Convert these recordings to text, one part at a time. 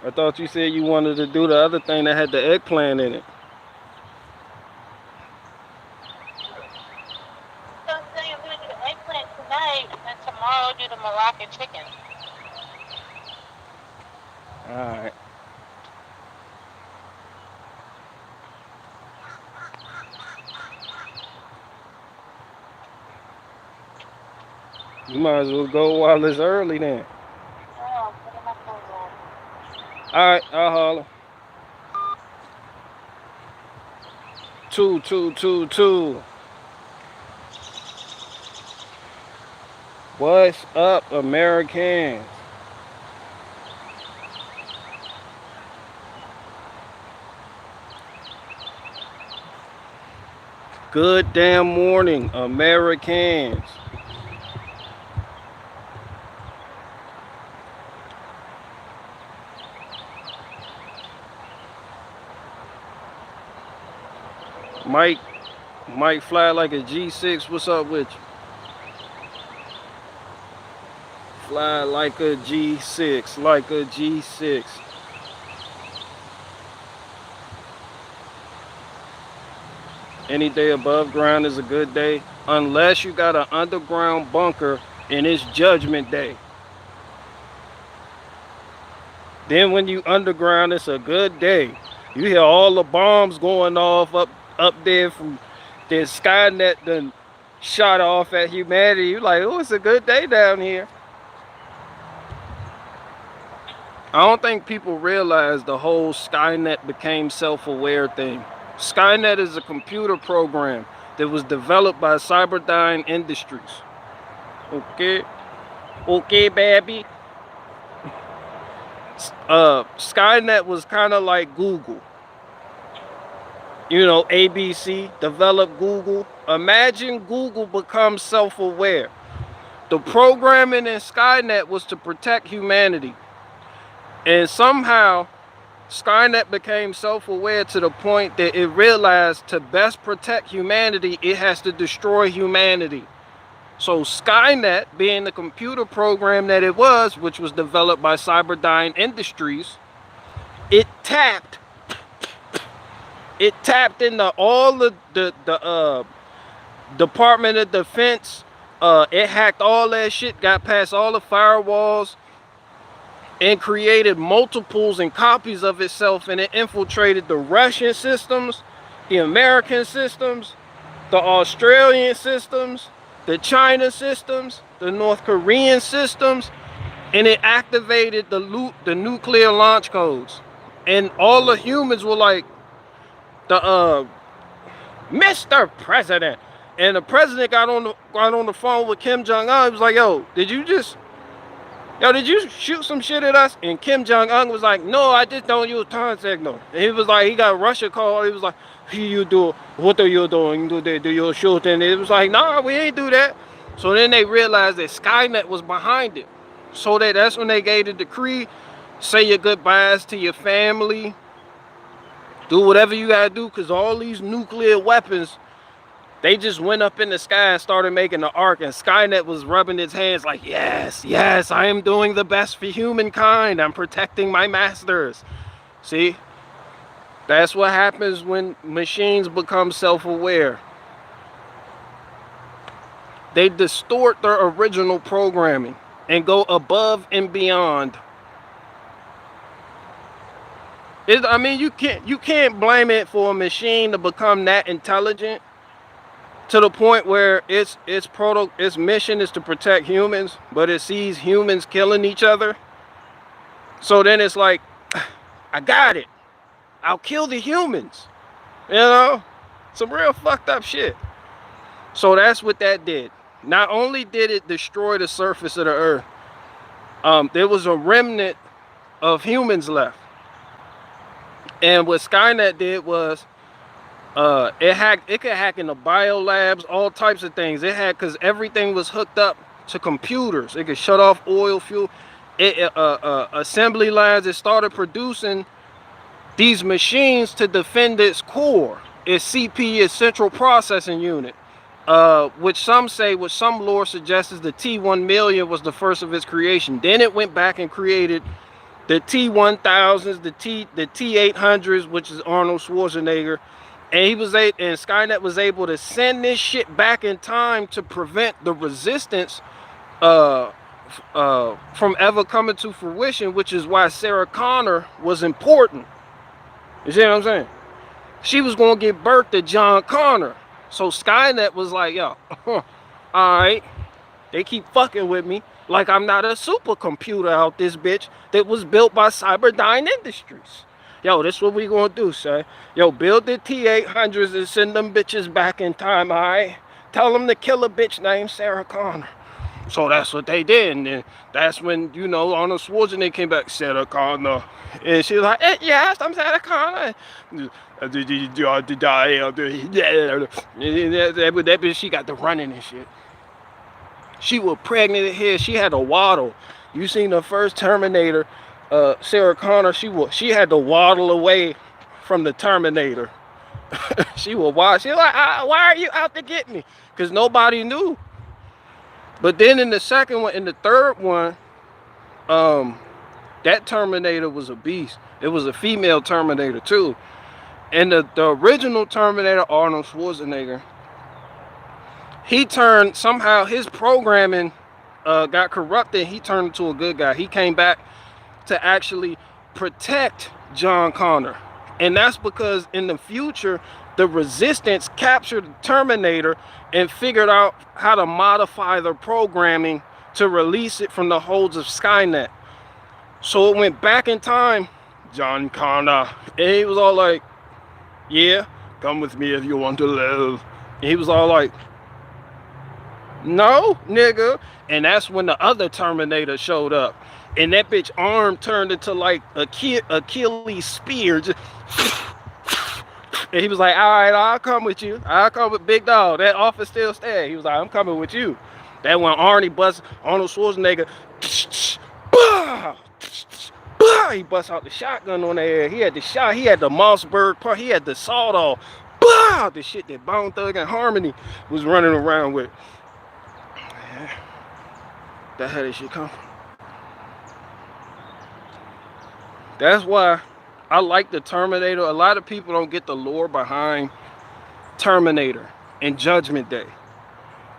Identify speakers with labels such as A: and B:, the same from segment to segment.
A: I thought you said you wanted to do the other thing that had the eggplant in it.
B: So I'm saying I'm gonna do the eggplant tonight, and tomorrow do the Moroccan chicken.
A: All right. You might as well go while it's early then.
B: Oh, I'm putting my clothes on.
A: All right, I'll holler. Two, two, two, two. What's up, Americans? Good damn morning, Americans. Mike, Mike fly like a G6. What's up with you? Fly like a G6, like a G6. Any day above ground is a good day, unless you got an underground bunker and it's Judgment Day. Then when you underground, it's a good day. You hear all the bombs going off up there from the Skynet done shot off at humanity. You like, oh, it's a good day down here. I don't think people realize the whole Skynet became self-aware thing. Skynet is a computer program that was developed by Cyberdyne Industries. Okay, okay, baby. Skynet was kind of like Google. You know, ABC developed Google. Imagine Google becomes self-aware. The programming in Skynet was to protect humanity. And somehow, Skynet became self-aware to the point that it realized to best protect humanity, it has to destroy humanity. So Skynet, being the computer program that it was, which was developed by Cyberdyne Industries, it tapped into all the Department of Defense. It hacked all that shit, got past all the firewalls, and created multiples and copies of itself, and it infiltrated the Russian systems, the American systems, the Australian systems, the China systems, the North Korean systems, and it activated the nuclear launch codes. And all the humans were like, the Mr. President. And the president got on the phone with Kim Jong-un. He was like, did you shoot some shit at us? And Kim Jong-un was like, no, I just don't use turn signal. And he was like, he got Russia called. He was like, what are you doing? Do you shoot? And it was like, nah, we ain't do that. So then they realized that Skynet was behind it. So that's when they gave the decree, say your goodbyes to your family, do whatever you gotta do, because all these nuclear weapons, they just went up in the sky and started making the ark, and Skynet was rubbing its hands like, yes, yes, I am doing the best for humankind. I'm protecting my masters. See? That's what happens when machines become self-aware. They distort their original programming and go above and beyond. I mean, you can't blame it for a machine to become that intelligent to the point where its mission is to protect humans, but it sees humans killing each other. So then it's like, I got it. I'll kill the humans. You know? Some real fucked up shit. So that's what that did. Not only did it destroy the surface of the earth, there was a remnant of humans left. And what Skynet did was, it could hack into biolabs, all types of things. Because everything was hooked up to computers. It could shut off oil, fuel, assembly lines. It started producing these machines to defend its core, its CP, its central processing unit, which some lore suggests is the T1 million was the first of its creation. Then it went back and created the T-1000s, the T-800s, which is Arnold Schwarzenegger, and and Skynet was able to send this shit back in time to prevent the resistance from ever coming to fruition, which is why Sarah Connor was important. You see what I'm saying? She was gonna give birth to John Connor. So Skynet was like, yo, alright, they keep fucking with me like I'm not a supercomputer out this bitch that was built by Cyberdyne Industries. Yo, this is what we gonna do, son. Yo, build the T-800s and send them bitches back in time, alright? Tell them to kill a bitch named Sarah Connor. So that's what they did, and then that's when, you know, Arnold Schwarzenegger came back, Sarah Connor. And she was like, yes, I'm Sarah Connor. That bitch, she got the running and shit. She was pregnant in here. She had to waddle. You seen the first Terminator, Sarah Connor, she had to waddle away from the Terminator. She was wild. She was like, why are you out to get me? Because nobody knew. But then in the second one, in the third one, that Terminator was a beast. It was a female Terminator too. And the original Terminator, Arnold Schwarzenegger, he turned, somehow his programming got corrupted. He turned into a good guy. He came back to actually protect John Connor. And that's because in the future, the Resistance captured the Terminator and figured out how to modify their programming to release it from the holds of Skynet. So it went back in time, John Connor, and he was all like, yeah, come with me if you want to live. And he was all like, no, nigga. And that's when the other Terminator showed up. And that bitch arm turned into like Achilles spear. Just and he was like, all right, I'll come with you. I'll come with Big Dog. That offer still stands. He was like, I'm coming with you. That when Arnold Schwarzenegger, he bust out the shotgun on there. He had the shot. He had the Mossberg part. He had the sawed-off. The shit that Bone Thug and Harmony was running around with. That how that shit come. That's why I like the Terminator. A lot of people don't get the lore behind Terminator and Judgment Day.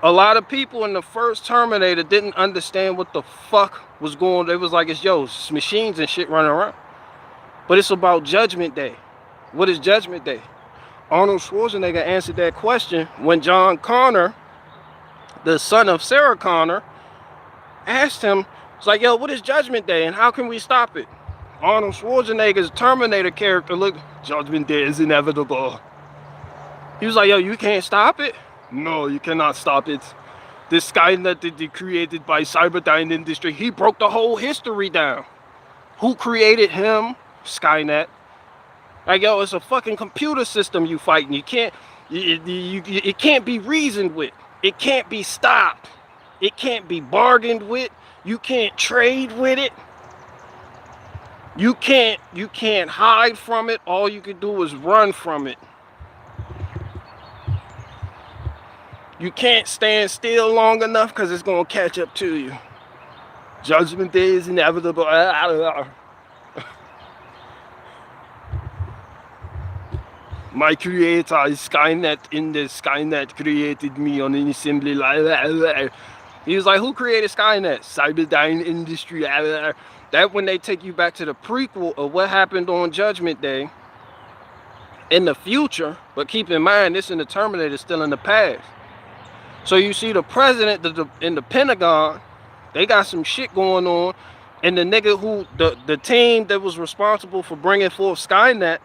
A: A lot of people in the first Terminator didn't understand what the fuck was going on. They was like, it's machines and shit running around. But it's about Judgment Day. What is Judgment Day? Arnold Schwarzenegger answered that question when John Connor, the son of Sarah Connor, asked him, it's like, yo, what is Judgment Day and how can we stop it? Arnold Schwarzenegger's Terminator character looked, Judgment Day is inevitable. He was like, yo, you can't stop it? No, you cannot stop it. This Skynet that they created by Cyberdyne Industry, he broke the whole history down. Who created him? Skynet. Like, yo, it's a fucking computer system you fighting. You can't, it can't be reasoned with. It can't be stopped. It can't be bargained with. You can't trade with it. You can't hide from it. All you can do is run from it. You can't stand still long enough because it's going to catch up to you. Judgment Day is inevitable. My creator is Skynet, in the Skynet created me on an assembly line. He was like, who created Skynet? Cyberdyne Industry. That when they take you back to the prequel of what happened on Judgment Day in the future, but keep in mind, this in the Terminator is still in the past. So you see the president in the Pentagon, they got some shit going on, and the nigga who, the team that was responsible for bringing forth Skynet,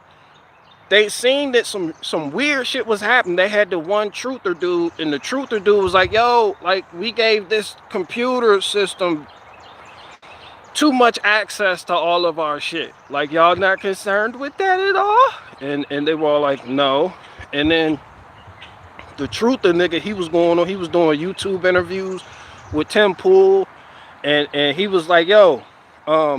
A: they seen that some weird shit was happening. They had the one truther dude, and the truther dude was like, yo, like, we gave this computer system too much access to all of our shit. Like, y'all not concerned with that at all? And they were all like, no. And then the truther nigga, he was doing YouTube interviews with Tim Pool, and he was like, yo,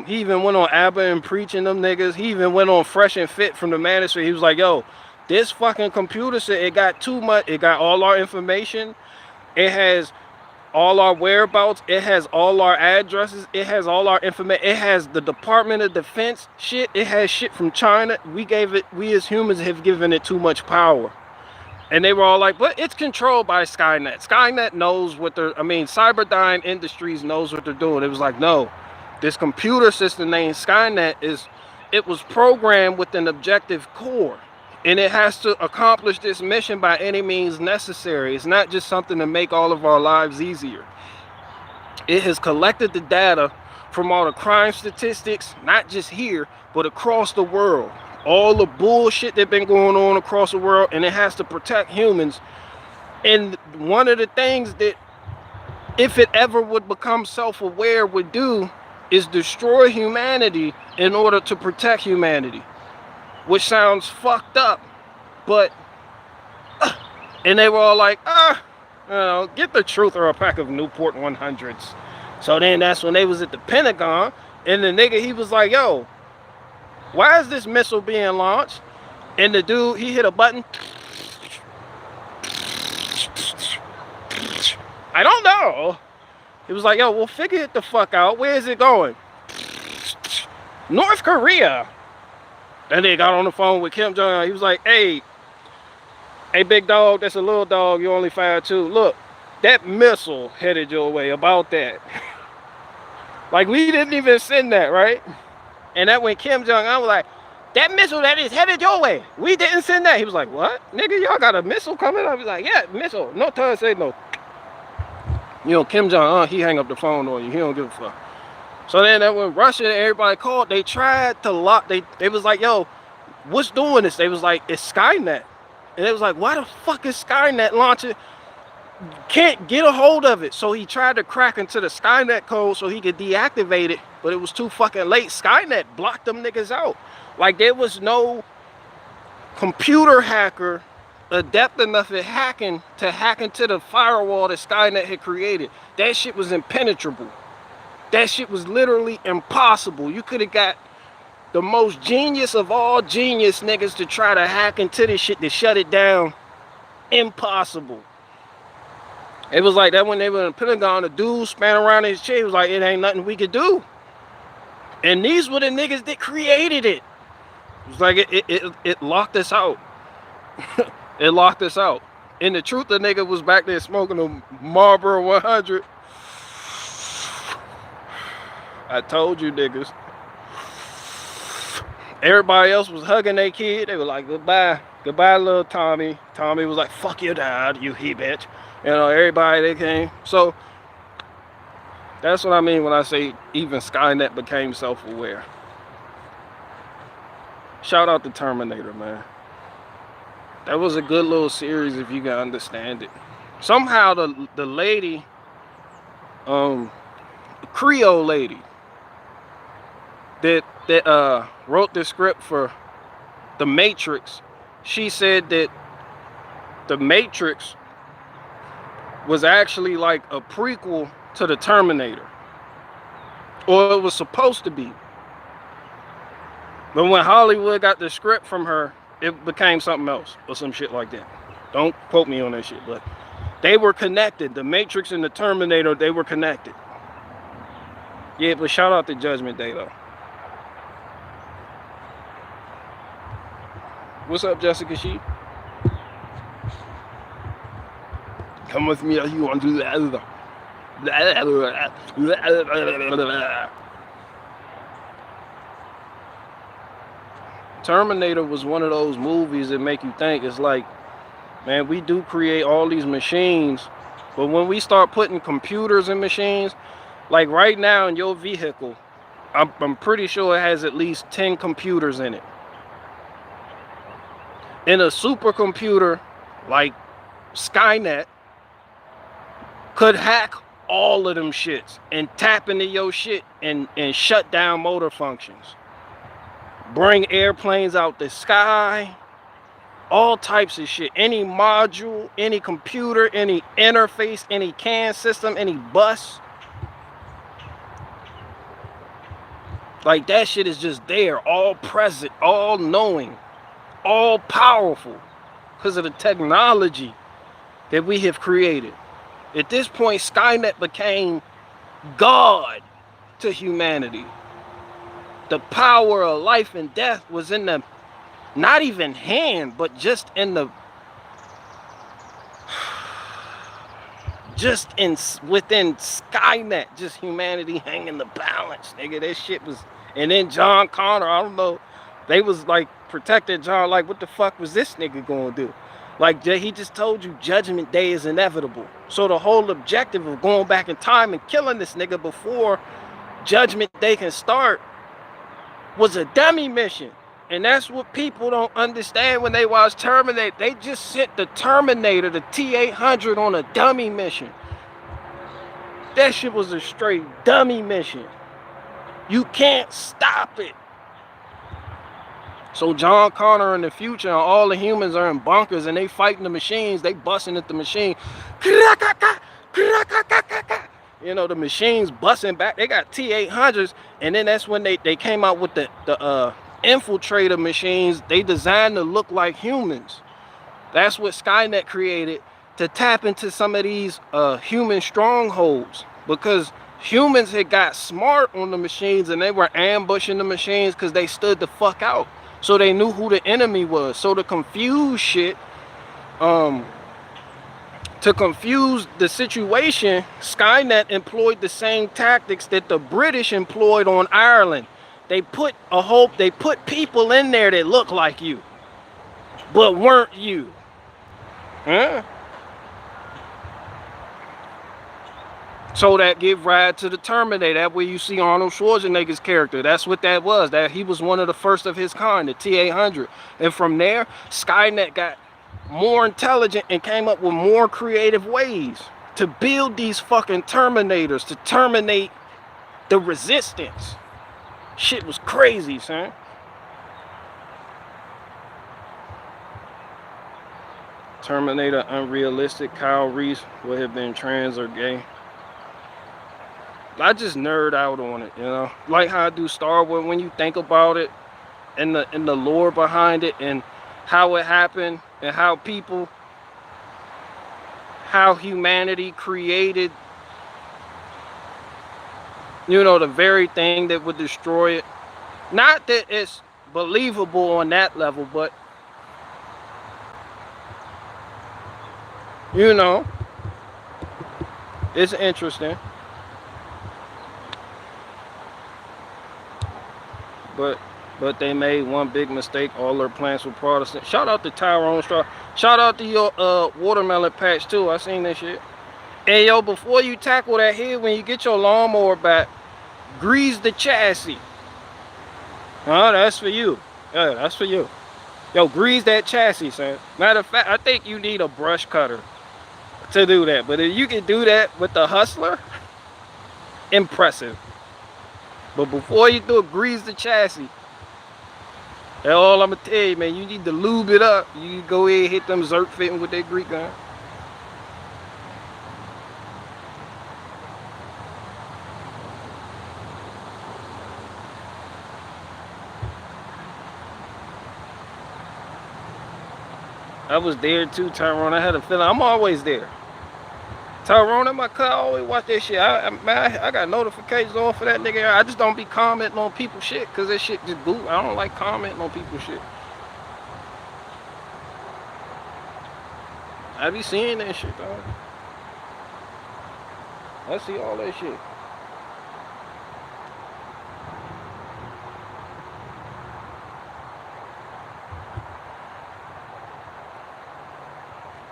A: he even went on ABBA and preaching them niggas. He even went on Fresh and Fit from the Manosphere. He was like, yo, this fucking computer set, it got too much. It got all our information. It has all our whereabouts. It has all our addresses. It has all our information. It has the Department of Defense shit. It has shit from China. We as humans have given it too much power. And they were all like, but it's controlled by Skynet. Skynet knows what they're, Cyberdyne Industries knows what they're doing. It was like, no, this computer system named Skynet it was programmed with an objective core. And it has to accomplish this mission by any means necessary. It's not just something to make all of our lives easier. It has collected the data from all the crime statistics, not just here, but across the world. All the bullshit that's been going on across the world, and it has to protect humans. And one of the things that, if it ever would become self-aware, would do is destroy humanity in order to protect humanity, which sounds fucked up, but and they were all like, get the truth or a pack of Newport 100s. So then that's when they was at the Pentagon, and the nigga, he was like, yo, why is this missile being launched? And the dude, he hit a button. I don't know. He was like, yo, well, figure it the fuck out. Where is it going? North Korea. Then they got on the phone with Kim Jong-un. He was like, hey, big dog, that's a little dog. You only 5'2". Look, that missile headed your way. About that. Like, we didn't even send that, right? And that when Kim Jong-un was like, that missile that is headed your way, we didn't send that. He was like, what? Nigga, y'all got a missile coming? I was like, yeah, missile. No time to say no. You know, Kim Jong-un, he hang up the phone on you. He don't give a fuck. So then that when Russia and everybody called, they tried to lock, they was like, yo, what's doing this? They was like, it's Skynet. And they was like, why the fuck is Skynet launching? Can't get a hold of it. So he tried to crack into the Skynet code so he could deactivate it, but it was too fucking late. Skynet blocked them niggas out. Like, there was no computer hacker adept enough at hacking to hack into the firewall that Skynet had created. That shit was impenetrable. That shit was literally impossible. You could have got the most genius of all genius niggas to try to hack into this shit to shut it down. Impossible. It was like that when they were in the Pentagon, the dude span around his chair. He was like, it ain't nothing we could do. And these were the niggas that created it. It was like it locked us out. It locked us out. And the truth, the nigga was back there smoking a Marlboro 100. I told you niggas. Everybody else was hugging their kid. They were like, goodbye. Goodbye, little Tommy. Tommy was like, fuck your dad, you he bitch. You know, everybody that came. So that's what I mean when I say even Skynet became self-aware. Shout out to Terminator, man. That was a good little series if you can understand it. Somehow the lady, Creole lady that wrote the script for The Matrix, she said that The Matrix was actually like a prequel to the Terminator, or it was supposed to be. But when Hollywood got the script from her, it became something else or some shit like that. Don't quote me on that shit, but they were connected. The Matrix and the Terminator, they were connected. Yeah, but shout out to Judgment Day though. What's up, Jessica Sheep? Come with me if you want to do that. Terminator was one of those movies that make you think. It's like, man, we do create all these machines, but when we start putting computers in machines, like right now in your vehicle, I'm pretty sure it has at least 10 computers in it. In a supercomputer like Skynet could hack all of them shits and tap into your shit and shut down motor functions. Bring airplanes out the sky, all types of shit. Any module, any computer, any interface, any CAN system, any bus. Like that shit is just there, all present, all knowing, all powerful because of the technology that we have created. At this point, Skynet became God to humanity. The power of life and death was in the, not even hand, but just in the, just in, within Skynet, just humanity hanging the balance, nigga. That shit was, and then John Connor, I don't know, they was like protecting John, like what the fuck was this nigga gonna do? Like he just told you Judgment Day is inevitable. So the whole objective of going back in time and killing this nigga before Judgment Day can start was a dummy mission. And that's what people don't understand when they watch Terminator. They just sent the Terminator, the T-800, on a dummy mission. That shit was a straight dummy mission. You can't stop it. So John Connor in the future, and all the humans are in bunkers and they fighting the machines. They busting at the machine. You know, the machines busting back. They got T-800s, and then that's when they came out with the infiltrator machines. They designed to look like humans. That's what Skynet created, to tap into some of these human strongholds, because humans had got smart on the machines and they were ambushing the machines because they stood the fuck out. So they knew who the enemy was. So to confuse shit, to confuse the situation, Skynet employed the same tactics that the British employed on Ireland. They put people in there that look like you, but weren't you. Huh? So that give rise to the Terminator. That way you see Arnold Schwarzenegger's character. That's what that was. That he was one of the first of his kind, the T-800. And from there, Skynet got more intelligent and came up with more creative ways to build these fucking Terminators, to terminate the resistance. Shit was crazy, son. Terminator unrealistic. Kyle Reese would have been trans or gay. I just nerd out on it, you know, like how I do Star Wars. When you think about it, and the lore behind it, and how it happened, and how humanity created, you know, the very thing that would destroy it. Not that it's believable on that level, but you know, it's interesting. But they made one big mistake. All their plants were Protestant. Shout out to Tyrone Straw. Shout out to your watermelon patch too. I seen that shit. And yo, before you tackle that head, when you get your lawnmower back, grease the chassis. Huh? That's for you. Yeah, that's for you. Yo, grease that chassis, son. Matter of fact, I think you need a brush cutter to do that. But if you can do that with the Hustler, impressive. But before you do it, grease the chassis. That's all I'm gonna tell you, man. You need to lube it up. You go ahead and hit them Zerk fitting with that Greek gun. I was there too, Tyrone. I had a feeling. I'm always there. Tyrone in my car, I always watch that shit. I got notifications on for that nigga. I just don't be commenting on people's shit because that shit just boot. I don't like commenting on people's shit. I be seeing that shit, dog. I see all that shit.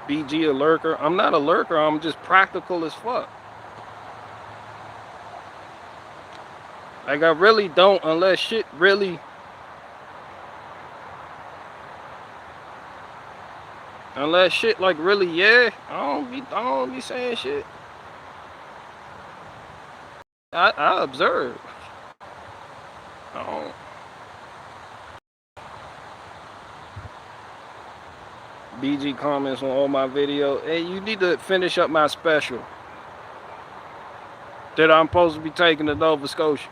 A: BG a lurker. I'm not a lurker. I'm just practical as fuck. Like I really don't, unless shit really, like really, yeah. I don't be saying shit. I observe. I don't. BG comments on all my video. Hey, you need to finish up my special that I'm supposed to be taking to Nova Scotia.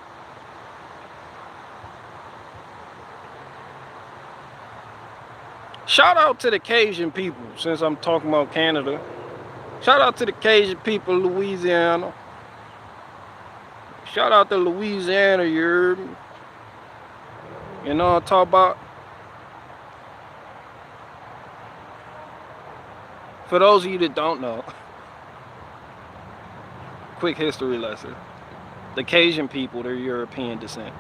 A: Shout out to the Cajun people, since I'm talking about Canada. Shout out to the Cajun people of Louisiana. Shout out to Louisiana, you heard me? You know what I'm talking about? For those of you that don't know, quick history lesson. The Cajun people, they're European descent.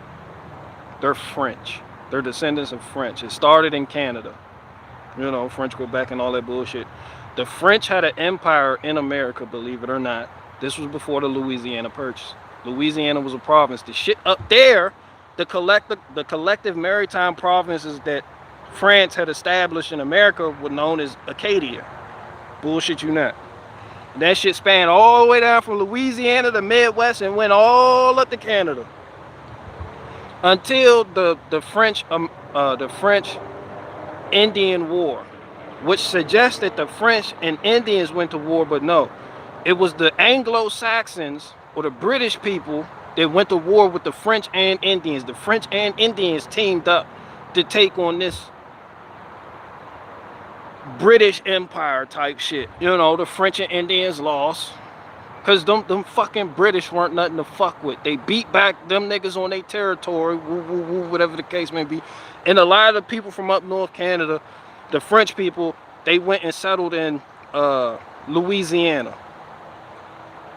A: They're French. They're descendants of French. It started in Canada. You know, French Quebec and all that bullshit. The French had an empire in America, believe it or not. This was before the Louisiana Purchase. Louisiana was a province. The shit up there, the collective maritime provinces that France had established in America were known as Acadia. Bullshit you not. That shit spanned all the way down from Louisiana to Midwest and went all up to Canada until the French Indian War, which suggests that the French and Indians went to war, but no, it was the Anglo-Saxons or the British people that went to war with the French and Indians. The French and Indians teamed up to take on this British Empire type shit. You know, the French and Indians lost because them fucking British weren't nothing to fuck with. They beat back them niggas on their territory, woo, woo, woo, whatever the case may be. And a lot of the people from up north Canada, the French people, they went and settled in Louisiana.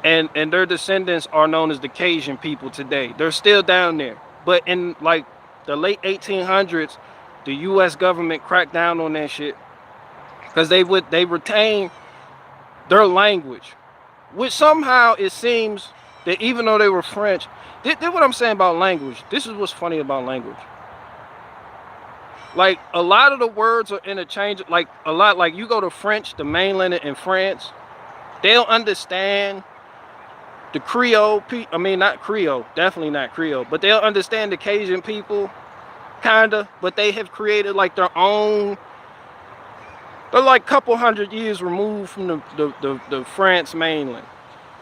A: And their descendants are known as the Cajun people today. They're still down there. But in like the late 1800s, the US government cracked down on that shit because they retain their language, which somehow it seems that even though they were French, this what I'm saying about language. This is what's funny about language. Like a lot of the words are interchangeable. Like a lot, like you go to French, the mainland in France, they'll understand the Creole. I mean, not Creole, definitely not Creole, but they'll understand the Cajun people, kinda. But they have created like their own. They're like a couple hundred years removed from the France mainland.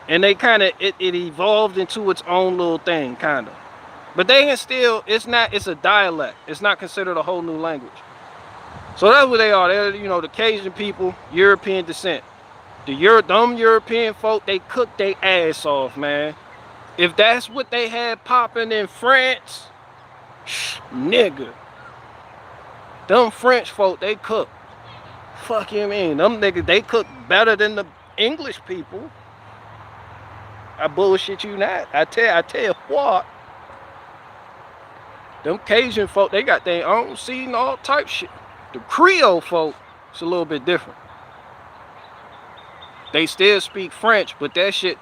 A: And they kind of, it evolved into its own little thing, kind of. But they can still, it's a dialect. It's not considered a whole new language. So that's what they are. They're, you know, the Cajun people, European descent. Them European folk, they cook their ass off, man. If that's what they had popping in France, nigga. Them French folk, they cook. Fuck you mean? Them niggas, they cook better than the English people. I bullshit you not. I tell you what. Them Cajun folk, they got their own seed and all type shit. The Creole folk, it's a little bit different. They still speak French, but that shit,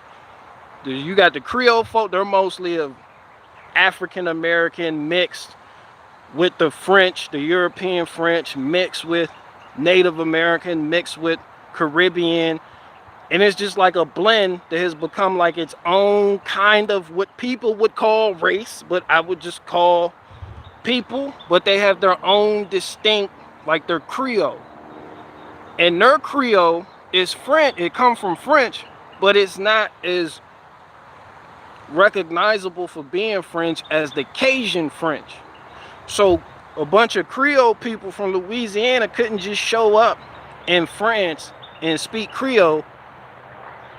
A: you got the Creole folk, they're mostly of African American mixed with the French, the European French mixed with Native American, mixed with Caribbean. And it's just like a blend that has become like its own kind of what people would call race, but I would just call people. But they have their own distinct, like their Creole. And their Creole is French. It comes from French, but it's not as recognizable for being French as the Cajun French. So a bunch of Creole people from Louisiana couldn't just show up in France and speak Creole.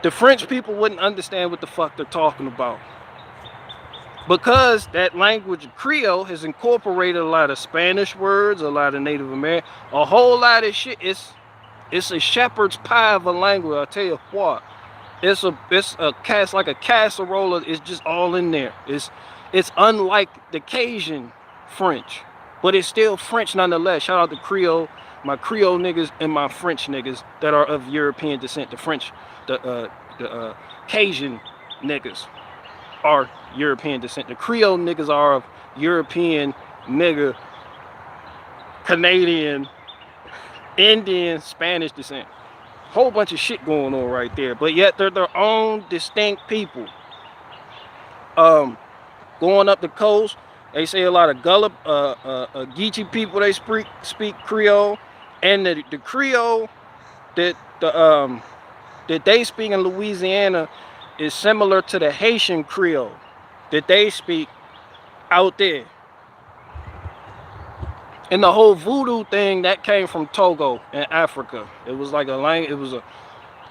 A: The French people wouldn't understand what the fuck they're talking about. Because that language Creole has incorporated a lot of Spanish words, a lot of Native American, a whole lot of shit. It's a shepherd's pie of a language, I'll tell you what. It's like a casserole. It's just all in there. It's unlike the Cajun French, but it's still French nonetheless. Shout out to Creole, my Creole niggas and my French niggas that are of European descent. The French, the Cajun niggas are European descent. The Creole niggas are of European, nigga, Canadian, Indian, Spanish descent. Whole bunch of shit going on right there, but yet they're their own distinct people. Going up the coast, they say a lot of Geechee people, they speak Creole, and the Creole that they speak in Louisiana is similar to the Haitian Creole that they speak out there. And the whole voodoo thing that came from Togo in Africa. It was like a language.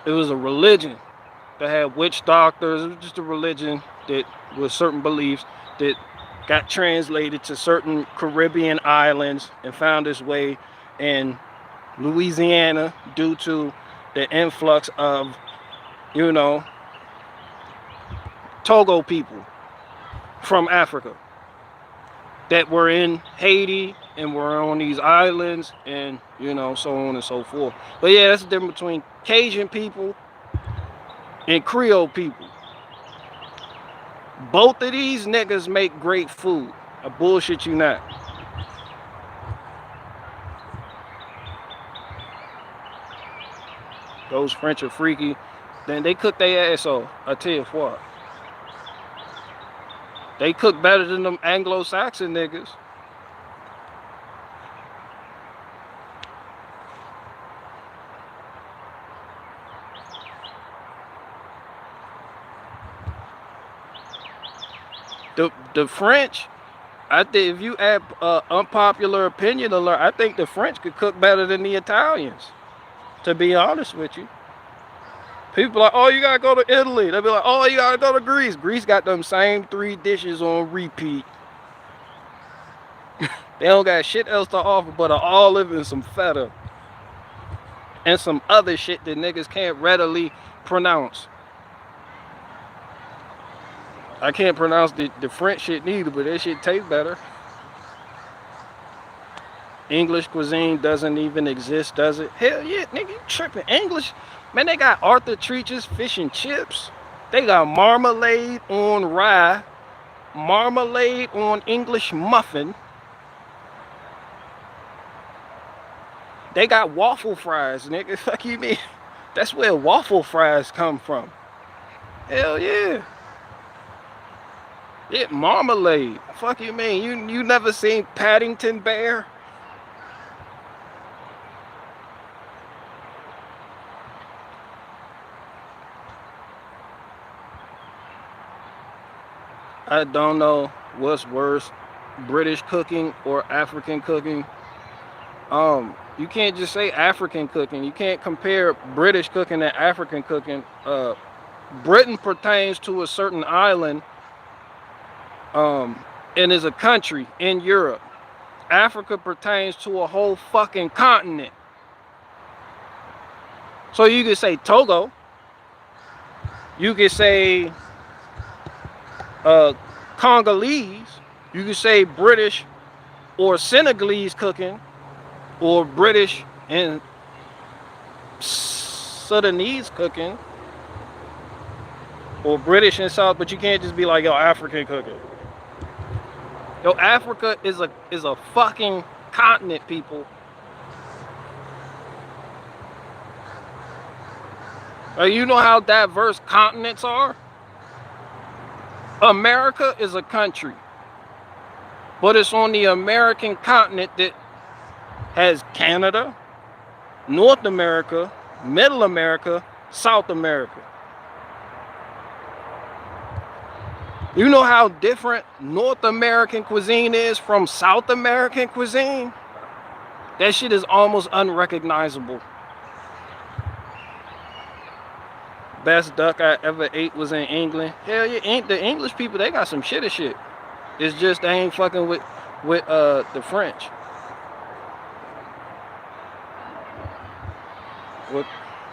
A: It was a religion that had witch doctors. It was just a religion that with certain beliefs that got translated to certain Caribbean islands and found its way in Louisiana due to the influx of, you know, Togo people from Africa that were in Haiti and were on these islands and, you know, so on and so forth. But yeah, that's the difference between Cajun people and Creole people. Both of these niggas make great food. I bullshit you not. Those French are freaky. Then they cook their ass off. I tell you what. They cook better than them Anglo-Saxon niggas. The French, I think if you add unpopular opinion alert, I think the French could cook better than the Italians. To be honest with you. People are like, oh, you gotta go to Italy. They'll be like, oh, you gotta go to Greece. Greece got them same 3 dishes on repeat. They don't got shit else to offer but an olive and some feta. And some other shit that niggas can't readily pronounce. I can't pronounce the French shit neither, but that shit tastes better. English cuisine doesn't even exist, does it? Hell yeah, nigga, you tripping. English, man, they got Arthur Treacher's fish and chips. They got marmalade on rye, marmalade on English muffin. They got waffle fries, nigga. Fuck you mean? That's where waffle fries come from. Hell yeah. Yeah, marmalade. Fuck you mean? You never seen Paddington Bear? I don't know what's worse, British cooking or African cooking. You can't just say African cooking. You can't compare British cooking and African cooking. Britain pertains to a certain island and is a country in Europe. Africa pertains to a whole fucking continent. So you could say Togo. You could say Congolese. You could say British or Senegalese cooking, or British and Sudanese cooking, or British and South, but you can't just be like, yo, African cooking. Yo, Africa is a fucking continent, people. You know how diverse continents are? America is a country, but it's on the American continent that has Canada, North America, Middle America, South America. You know how different North American cuisine is from South American cuisine? That shit is almost unrecognizable. Best duck I ever ate was in England. Hell yeah, the English people, they got some shitty shit. It's just they ain't fucking with the French. What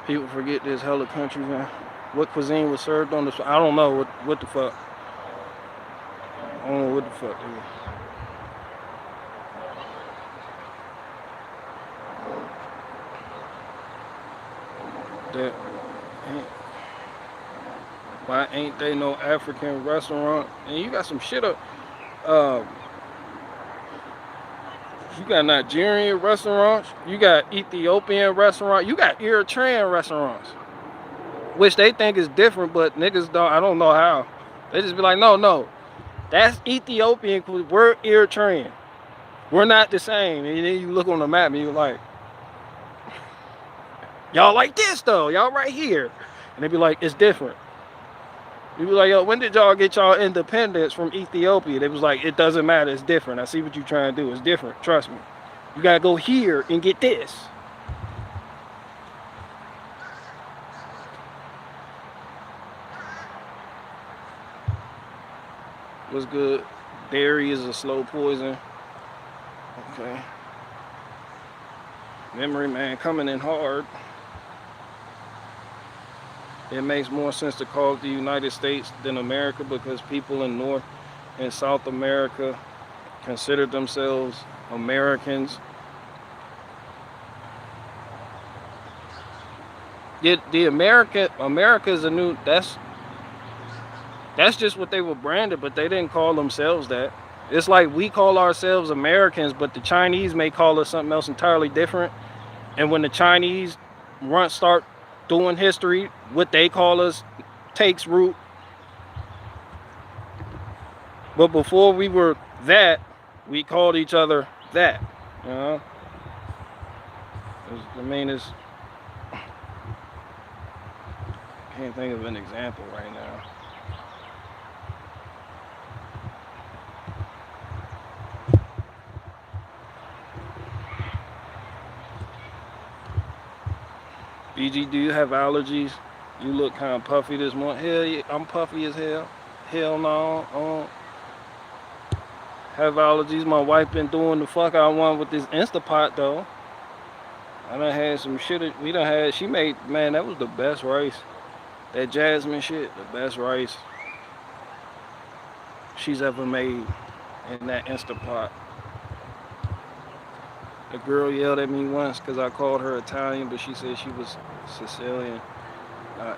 A: people forget there's hella countries, man. What cuisine was served on the? I don't know what the fuck. I don't know what the fuck, dude. That ain't, why ain't they no African restaurant? And you got some shit up. You got Nigerian restaurants. You got Ethiopian restaurants. You got Eritrean restaurants, which they think is different, but niggas don't. I don't know how. They just be like, no. That's Ethiopian. We're Eritrean. We're not the same. And then you look on the map and you're like, y'all like this though. Y'all right here. And they be like, it's different. You be like, yo, when did y'all get y'all independence from Ethiopia? They was like, it doesn't matter. It's different. I see what you're trying to do. It's different. Trust me. You got to go here and get this. What's good? Dairy is a slow poison. Okay. Memory man coming in hard. It makes more sense to call it the United States than America because people in North and South America consider themselves Americans. The America is a new, that's just what they were branded, but they didn't call themselves that. It's like we call ourselves Americans, but the Chinese may call us something else entirely different. And when the Chinese start doing history, what they call us takes root. But before we were that, we called each other that. You know? It's can't think of an example right now. BG, do you have allergies? You look kind of puffy this morning. Hell yeah, I'm puffy as hell. Hell no. Have allergies. My wife been doing the fuck I want with this Instapot though. I done had some shit. She made, man, that was the best rice. That jasmine shit, the best rice she's ever made in that Instapot. The girl yelled at me once because I called her Italian, but she said she was Sicilian. Yeah.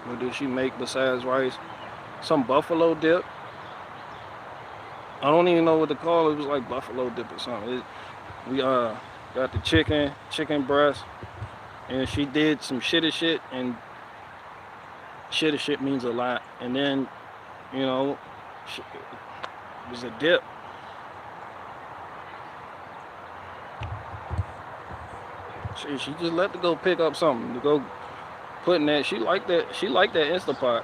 A: What did she make besides rice? Some buffalo dip. I don't even know what to call it. It was like buffalo dip or something. We got the chicken breast, and she did some shitty shit, and shitty shit means a lot. And then, you know, it was a dip. She just let to go pick up something to go put in that. She liked that Instapot.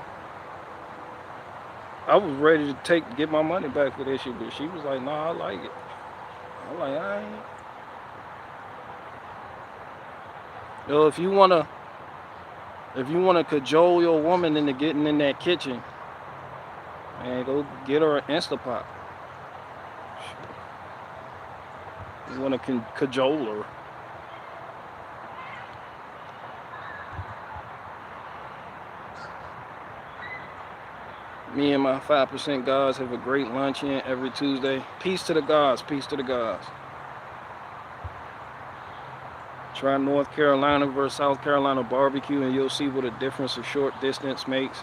A: I was ready to get my money back for that shit, but she was like, "Nah, I like it." I'm like, "I ain't." Yo, if you wanna cajole your woman into getting in that kitchen, man, go get her an Instapot. You wanna cajole her. Me and my 5% gods have a great luncheon every Tuesday. Peace to the gods. Peace to the gods. Try North Carolina versus South Carolina barbecue, and you'll see what a difference a short distance makes.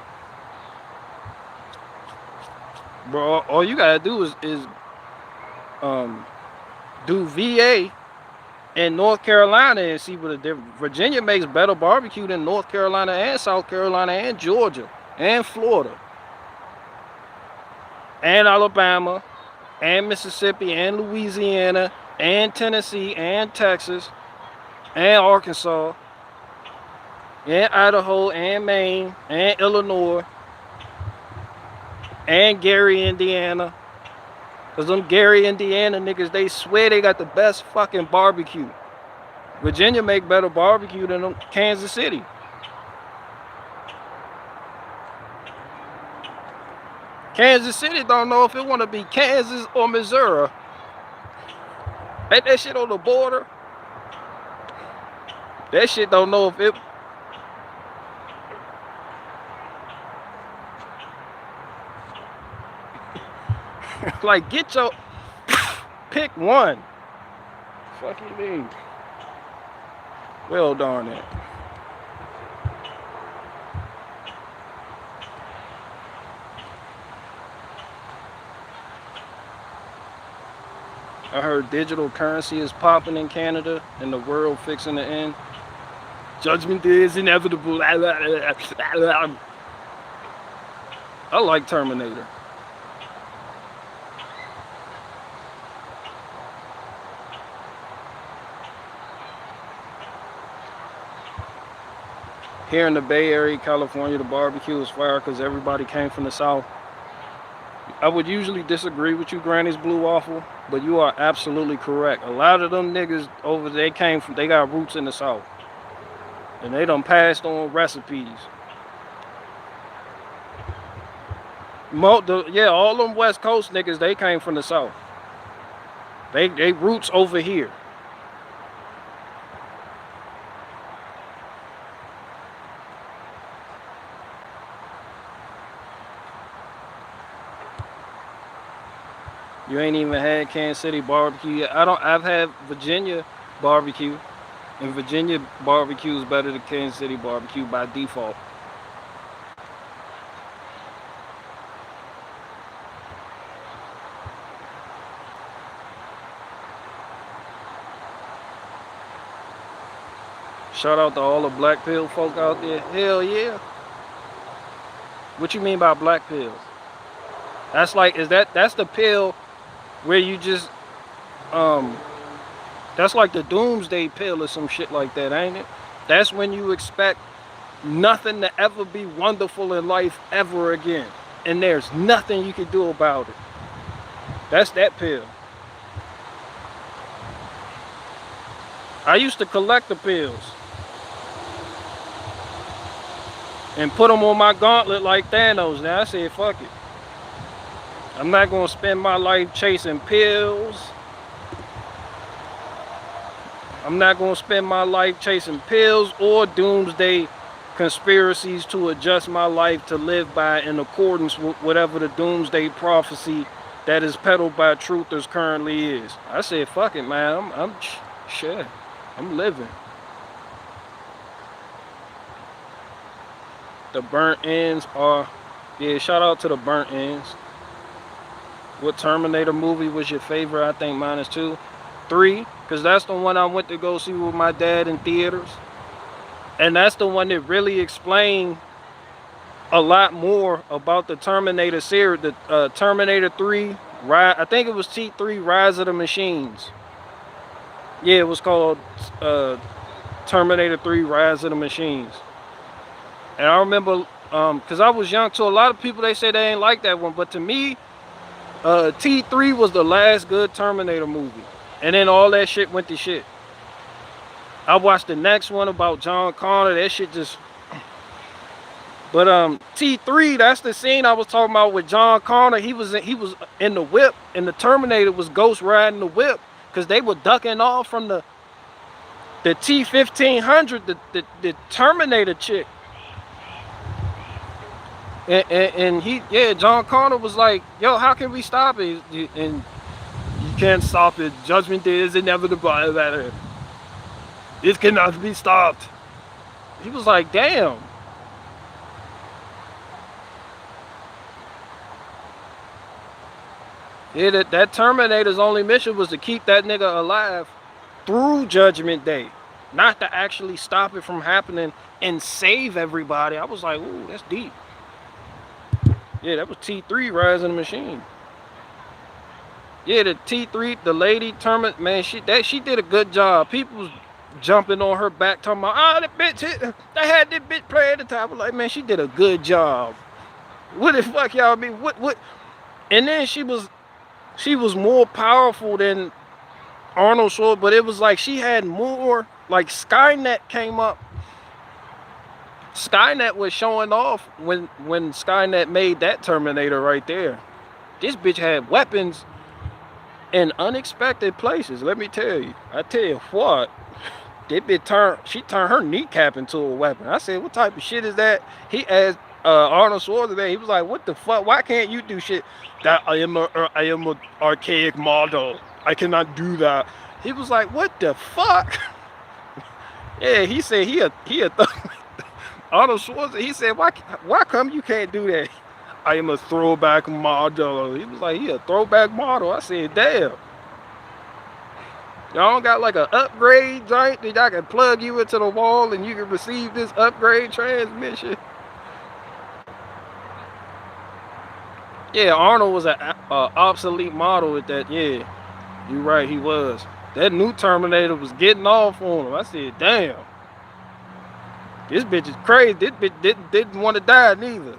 A: Bro, all you gotta do is do VA in North Carolina and see what a difference. Virginia makes better barbecue than North Carolina and South Carolina and Georgia and Florida and Alabama and Mississippi and Louisiana and Tennessee and Texas and Arkansas and Idaho and Maine and Illinois and Gary, Indiana. Cause them Gary, Indiana niggas, they swear they got the best fucking barbecue. Virginia make better barbecue than Kansas City. Kansas City don't know if it want to be Kansas or Missouri. Ain't that shit on the border? That shit don't know if it... Like, get your... Pick one. Fuck you mean? Well, darn it. I heard digital currency is popping in Canada and the world fixing to end. Judgment Day is inevitable. I like Terminator. Here in the Bay Area, California, the barbecue is fire because everybody came from the South. I would usually disagree with you, Granny's Blue Waffle, but you are absolutely correct. A lot of them niggas over there they got roots in the South. And they done passed on recipes. Yeah, all them West Coast niggas, they came from the South. They roots over here. You ain't even had Kansas City barbecue yet. I've had Virginia barbecue. And Virginia barbecue is better than Kansas City barbecue by default. Shout out to all the black pill folk out there. Hell yeah. What you mean by black pills? That's like, that's the pill where you just, that's like the doomsday pill or some shit like that, ain't it? That's when you expect nothing to ever be wonderful in life ever again. And there's nothing you can do about it. That's that pill. I used to collect the pills and put them on my gauntlet like Thanos. Now I said, fuck it. I'm not gonna spend my life chasing pills. I'm not gonna spend my life chasing pills or doomsday conspiracies to adjust my life to live by in accordance with whatever the doomsday prophecy that is peddled by truthers currently is. I said, fuck it, man. I'm shit. I'm living. The burnt ends are, yeah, shout out to the burnt ends. What Terminator movie was your favorite? I think mine is 2. 3, because that's the one I went to go see with my dad in theaters. And that's the one that really explained a lot more about the Terminator series. The Terminator 3, I think it was T3, Rise of the Machines. Yeah, it was called Terminator 3, Rise of the Machines. And I remember, because I was young, to a lot of people, they say they ain't like that one. But to me, T3 was the last good Terminator movie. And then all that shit went to shit. I watched the next one about John Connor. That shit just... But T3, that's the scene I was talking about with John Connor. He was in the whip, and the Terminator was ghost riding the whip. Because they were ducking off from the T-1500, the Terminator chick. And John Connor was like, yo, how can we stop it? And you can't stop it. Judgment Day is inevitable. It cannot be stopped. He was like, damn. Yeah, that Terminator's only mission was to keep that nigga alive through Judgment Day. Not to actually stop it from happening and save everybody. I was like, ooh, that's deep. Yeah, that was T3, Rise of the Machine. Yeah, the T3, the lady Terminator, man, she did a good job. People was jumping on her back, talking about, that bitch hit, they had this bitch play at the time. I was like, man, she did a good job. What the fuck y'all mean? What? And then she was more powerful than Arnold Schwarzenegger, but it was like she had more, like Skynet came up. Skynet was showing off when Skynet made that Terminator right there. This bitch had weapons in unexpected places, let me tell you. I tell you what, that bitch she turned her kneecap into a weapon. I said, what type of shit is that? He asked Arnold Schwarzenegger, he was like, what the fuck? Why can't you do shit? That I am an archaic model. I cannot do that. He was like, what the fuck? Yeah, he said he a Arnold Schwarzenegger, he said, why come you can't do that? I am a throwback model. He was like, he a throwback model. I said, damn. Y'all don't got like an upgrade joint that I can plug you into the wall and you can receive this upgrade transmission? Yeah, Arnold was an obsolete model with that. Yeah, you're right, he was. That new Terminator was getting off on him. I said, damn. This bitch is crazy. This bitch didn't want to die neither.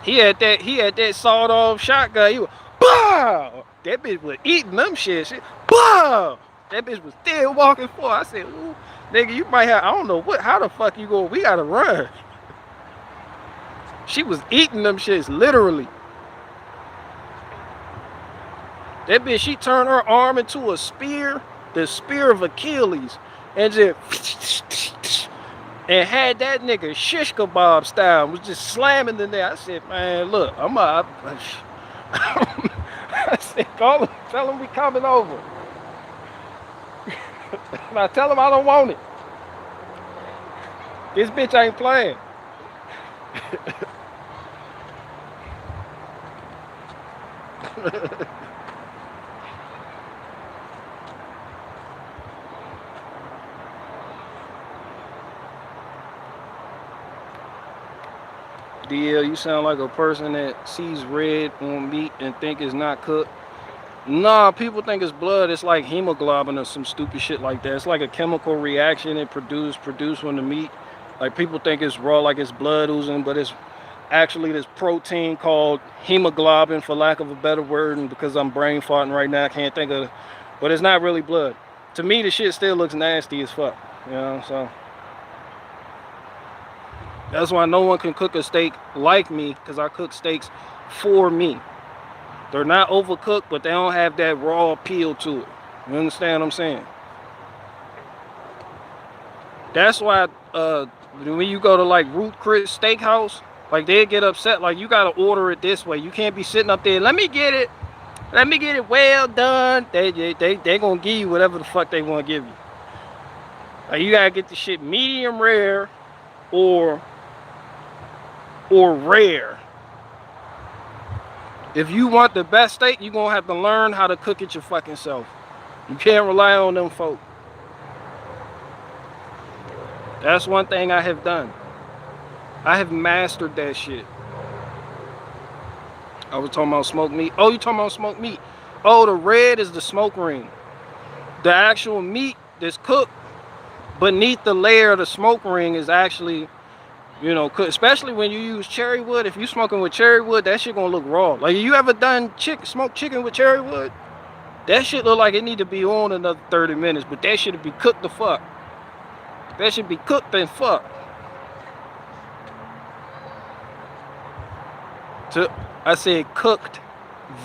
A: He had that sawed-off shotgun. He was, BOW! That bitch was eating them shit. Bow! That bitch was still walking forward. I said, ooh, Nigga, you might have, I don't know what, how the fuck you go, we gotta run. She was eating them shits, literally. That bitch, she turned her arm into a spear, the spear of Achilles, and just, and had that nigga shish kebab style, was just slamming in there. I said, man, look, I said, call him, tell him we coming over. Now tell him I don't want it. This bitch ain't playing. DL, you sound like a person that sees red on meat and think it's not cooked. Nah, people think it's blood. It's like hemoglobin or some stupid shit like that. It's like a chemical reaction it produced when the meat. Like people think it's raw, like it's blood oozing, but it's actually this protein called hemoglobin, for lack of a better word. And because I'm brain farting right now, I can't think of it. But it's not really blood. To me, the shit still looks nasty as fuck. You know, so that's why no one can cook a steak like me, because I cook steaks for me. They're not overcooked, but they don't have that raw appeal to it. You understand what I'm saying? That's why when you go to like Ruth Chris Steakhouse, like they get upset, like you gotta order it this way. You can't be sitting up there, let me get it well done. They gonna give you whatever the fuck they want to give you. Like you gotta get the shit medium rare or rare. If you want the best steak, you're gonna have to learn how to cook it your fucking self. You can't rely on them folk. That's one thing I have done. I have mastered that shit. I was talking about smoked meat. Oh, you talking about smoked meat? Oh, the red is the smoke ring. The actual meat that's cooked beneath the layer of the smoke ring is actually, you know, especially when you use cherry wood. If you smoking with cherry wood, that shit gonna look raw. Like, you ever done smoked chicken with cherry wood? That shit look like it need to be on another 30 minutes, but that shit be cooked the fuck. That should be cooked and fuck. I said cooked,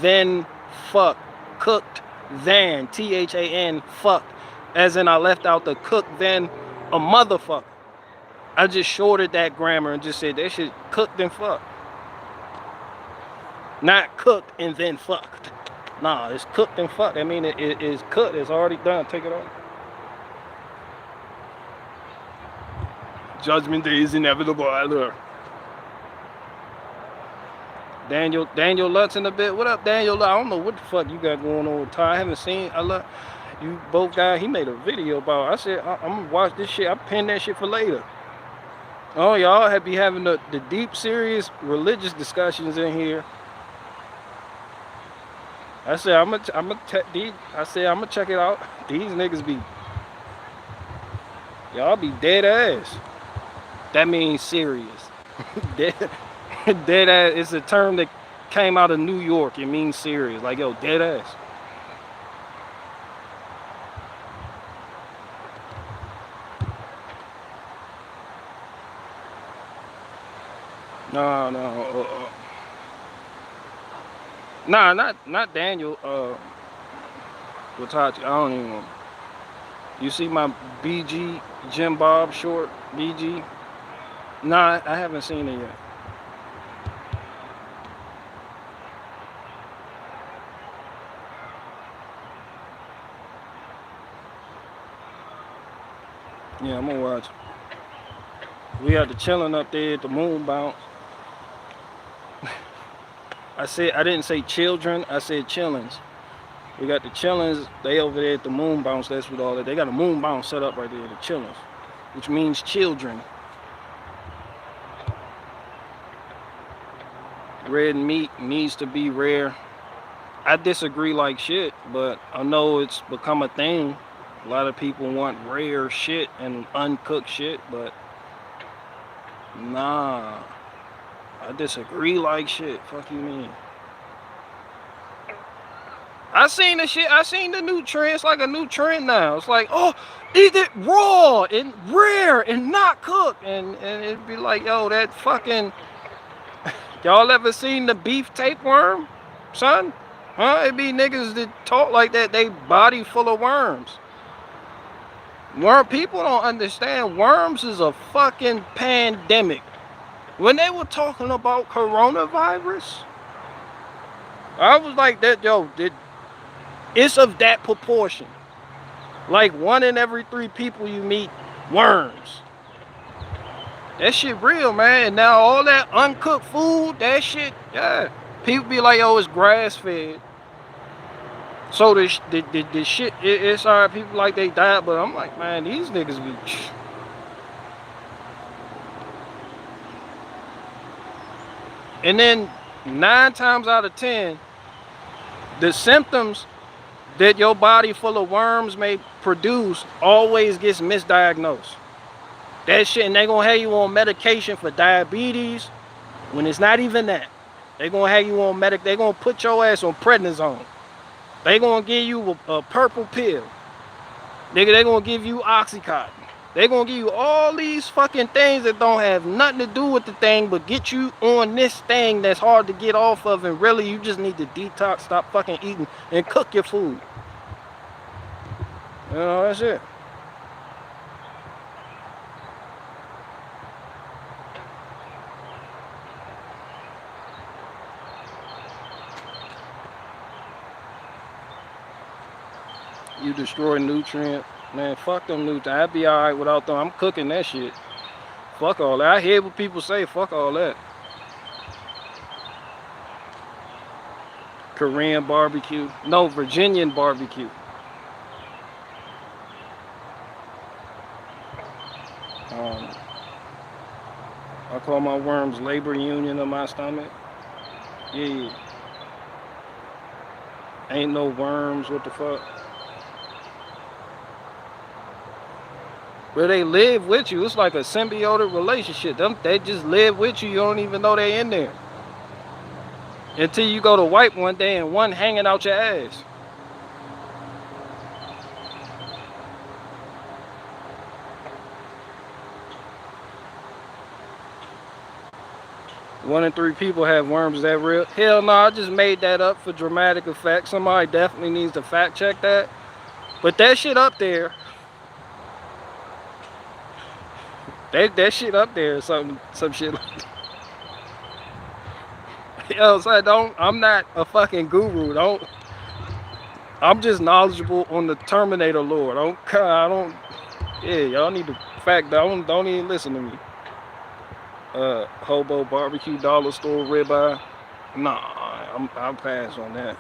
A: then fuck. Cooked, then, THAN, fuck. As in I left out the cook, then a motherfucker. I just shorted that grammar and just said that shit cooked and fucked. Not cooked and then fucked. Nah, it's cooked and fucked. I mean, it is cooked. It's already done. Take it off. Judgment Day is inevitable. Look. Daniel Lutz in a bit. What up, Daniel? I don't know what the fuck you got going on with Ty. I haven't seen. You both guys. He made a video about. I said I'm gonna watch this shit. I pinned that shit for later. Oh, y'all be having the deep, serious religious discussions in here. I said I'm gonna check it out. These niggas be, y'all be dead ass. That means serious. dead ass. It's a term that came out of New York. It means serious. Like, yo, dead ass. No. Nah, not Daniel. Watachi. I don't even know. You see my BG Jim Bob short BG? Nah, I haven't seen it yet. Yeah, I'm gonna watch. We had the chilling up there at the moon bounce. I didn't say children, I said chillings. We got the chillings, they over there at the moon bounce, that's what all that. They got a moon bounce set up right there, the chillings, which means children. Red meat needs to be rare. I disagree like shit, but I know it's become a thing. A lot of people want rare shit and uncooked shit, but nah. I disagree like shit. Fuck you mean? I seen the shit. I seen the new trend. It's like a new trend now. It's like, oh, eat it raw and rare and not cooked. And it'd be like, yo, that fucking. Y'all ever seen the beef tapeworm, son? Huh? It be niggas that talk like that. They body full of worms. People don't understand. Worms is a fucking pandemic. When they were talking about coronavirus, I was like, that, yo, it's of that proportion. Like 1 in every 3 people you meet, worms. That shit real, man. And now all that uncooked food, that shit, yeah. People be like, yo, it's grass fed. So the shit, it's alright. People like they died, but I'm like, man, these niggas be. And then 9 times out of 10, the symptoms that your body full of worms may produce always gets misdiagnosed. That shit, and they gonna have you on medication for diabetes when it's not even that. They gonna have you on they gonna put your ass on prednisone. They gonna give you a purple pill. Nigga, they gonna give you Oxycontin. They gonna give you all these fucking things that don't have nothing to do with the thing, but get you on this thing that's hard to get off of, and really you just need to detox, stop fucking eating, and cook your food. You know, that's it. You destroy nutrient. Man, fuck them nutrients. I'd be alright without them. I'm cooking that shit. Fuck all that. I hear what people say. Fuck all that. Korean barbecue. No, Virginian barbecue. I call my worms labor union of my stomach. Yeah. Ain't no worms. What the fuck? Where they live with you. It's like a symbiotic relationship. They just live with you. You don't even know they in there. Until you go to wipe one day and one hanging out your ass. One in 3 people have worms. Is that real? Hell no, I just made that up for dramatic effect. Somebody definitely needs to fact check that. But that shit up there. That shit up there, some shit like that. Yo, so I'm not a fucking guru. I'm just knowledgeable on the Terminator lore. Yeah, y'all need to fact. Don't even listen to me. Hobo barbecue, dollar store ribeye. Nah, I'll pass on that.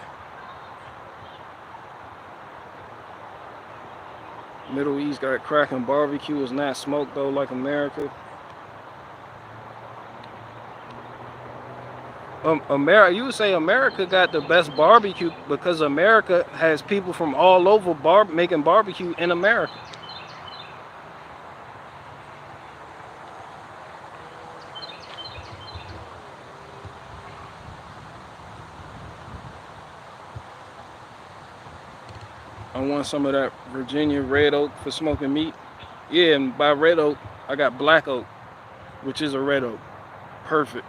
A: Middle East got cracking barbecue. Is not smoked though like America. You would say America got the best barbecue because America has people from all over making barbecue in America. I want some of that Virginia red oak for smoking meat. Yeah, and by red oak, I got black oak, which is a red oak. Perfect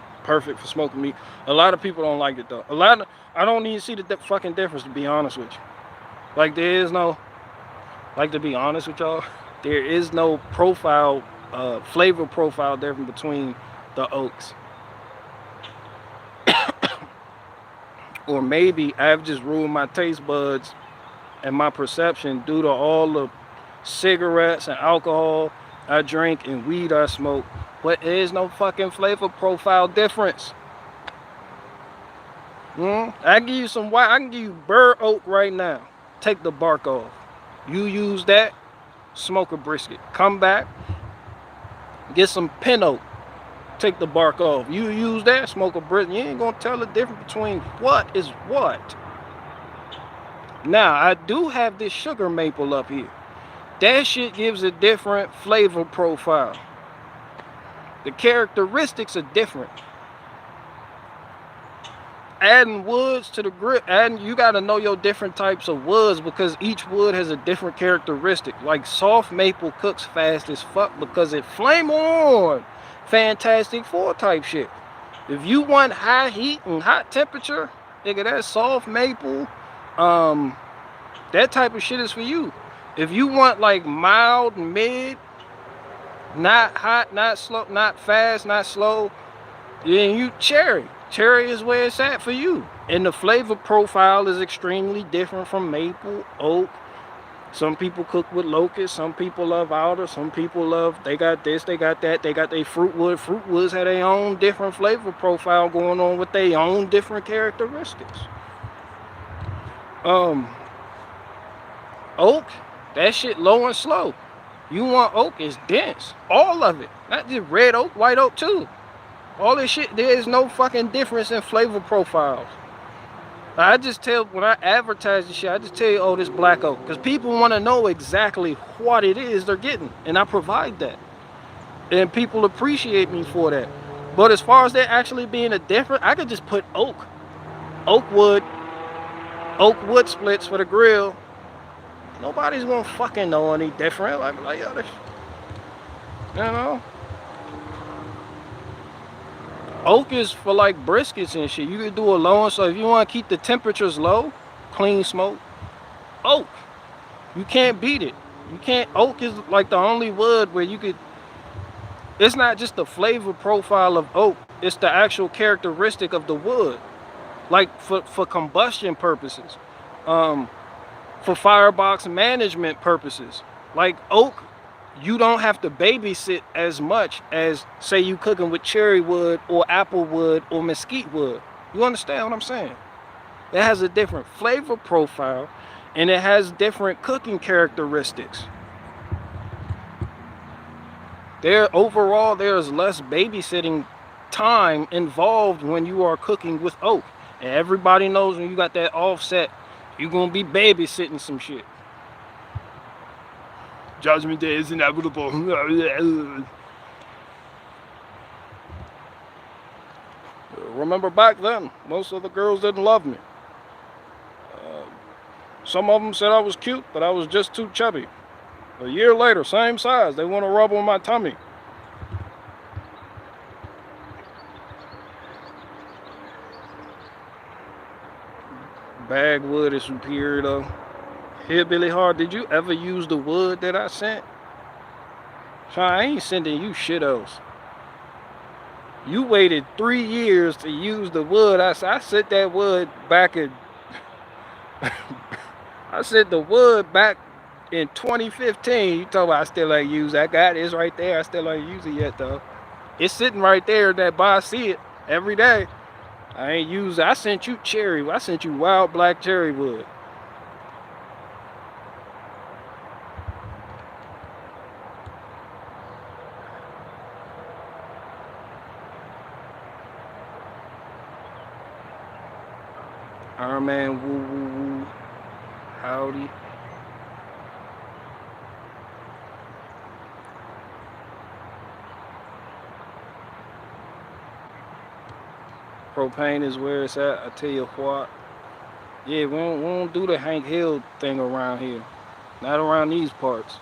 A: for smoking meat. A lot of people don't like it though. I don't even see the fucking difference, to be honest with you. Like there is no, to be honest with y'all, there is no flavor profile difference between the oaks. Or maybe I've just ruined my taste buds and my perception due to all the cigarettes and alcohol I drink and weed I smoke. But there is no fucking flavor profile difference. I can give you I can give you burr oak right now. Take the bark off. You use that, smoke a brisket. Come back, get some pin oak. Take the bark off. You use that, smoke a brisket. You ain't gonna tell the difference between what is what. Now, I do have this sugar maple up here. That shit gives a different flavor profile. The characteristics are different. adding woods to the grill, adding, you got to know your different types of woods because each wood has a different characteristic. Like soft maple cooks fast as fuck because it flame on. Fantastic Four type shit. If you want high heat and hot temperature, nigga, that soft maple, that type of shit is for you. If you want like mild, mid, not hot, not slow, not fast, not slow, then you cherry. Cherry is where it's at for you. And the flavor profile is extremely different from maple, oak. Some people cook with locust, some people love outer, some people love, they got this, they got that, they got their fruit wood. Fruit woods have their own different flavor profile going on with their own different characteristics. Oak, that shit low and slow. You want oak, it's dense. All of it. Not just red oak, white oak too. All this shit, there is no fucking difference in flavor profiles. I just tell, when I advertise this shit, I just tell you, oh, this black oak. Because people want to know exactly what it is they're getting. And I provide that. And people appreciate me for that. But as far as there actually being a difference, I could just put oak. Oak wood splits for the grill. Nobody's going to fucking know any different. Like yo, this, you know? Oak is for like briskets and shit. You could do a low, so if you want to keep the temperatures low, clean smoke, oak. You can't beat it. You can't. Oak is like the only wood where you could. It's not just the flavor profile of oak. It's the actual characteristic of the wood. Like for combustion purposes, for firebox management purposes. Like oak, you don't have to babysit as much as, say, you cooking with cherry wood or apple wood or mesquite wood. You understand what I'm saying? It has a different flavor profile and it has different cooking characteristics. Overall, there's less babysitting time involved when you are cooking with oak. And everybody knows when you got that offset, you're going to be babysitting some shit. Judgment Day is inevitable. Remember back then, most of the girls didn't love me. Some of them said I was cute, but I was just too chubby. A year later, same size, they want to rub on my tummy. Bagwood is superior though. Hillbilly Hard, did you ever use the wood that I sent? Sean, I ain't sending you shit else. You waited 3 years to use the wood. I sent that wood back in... I sent the wood back in 2015. You talking about I still ain't use it. I got it. It's right there. I still ain't use it yet though. It's sitting right there in that bar. I see it every day. I ain't use it. I sent you cherry. I sent you wild black cherry wood. Iron Man, woo woo woo. Howdy. Propane is where it's at. I tell you what. Yeah, we don't do the Hank Hill thing around here. Not around these parts.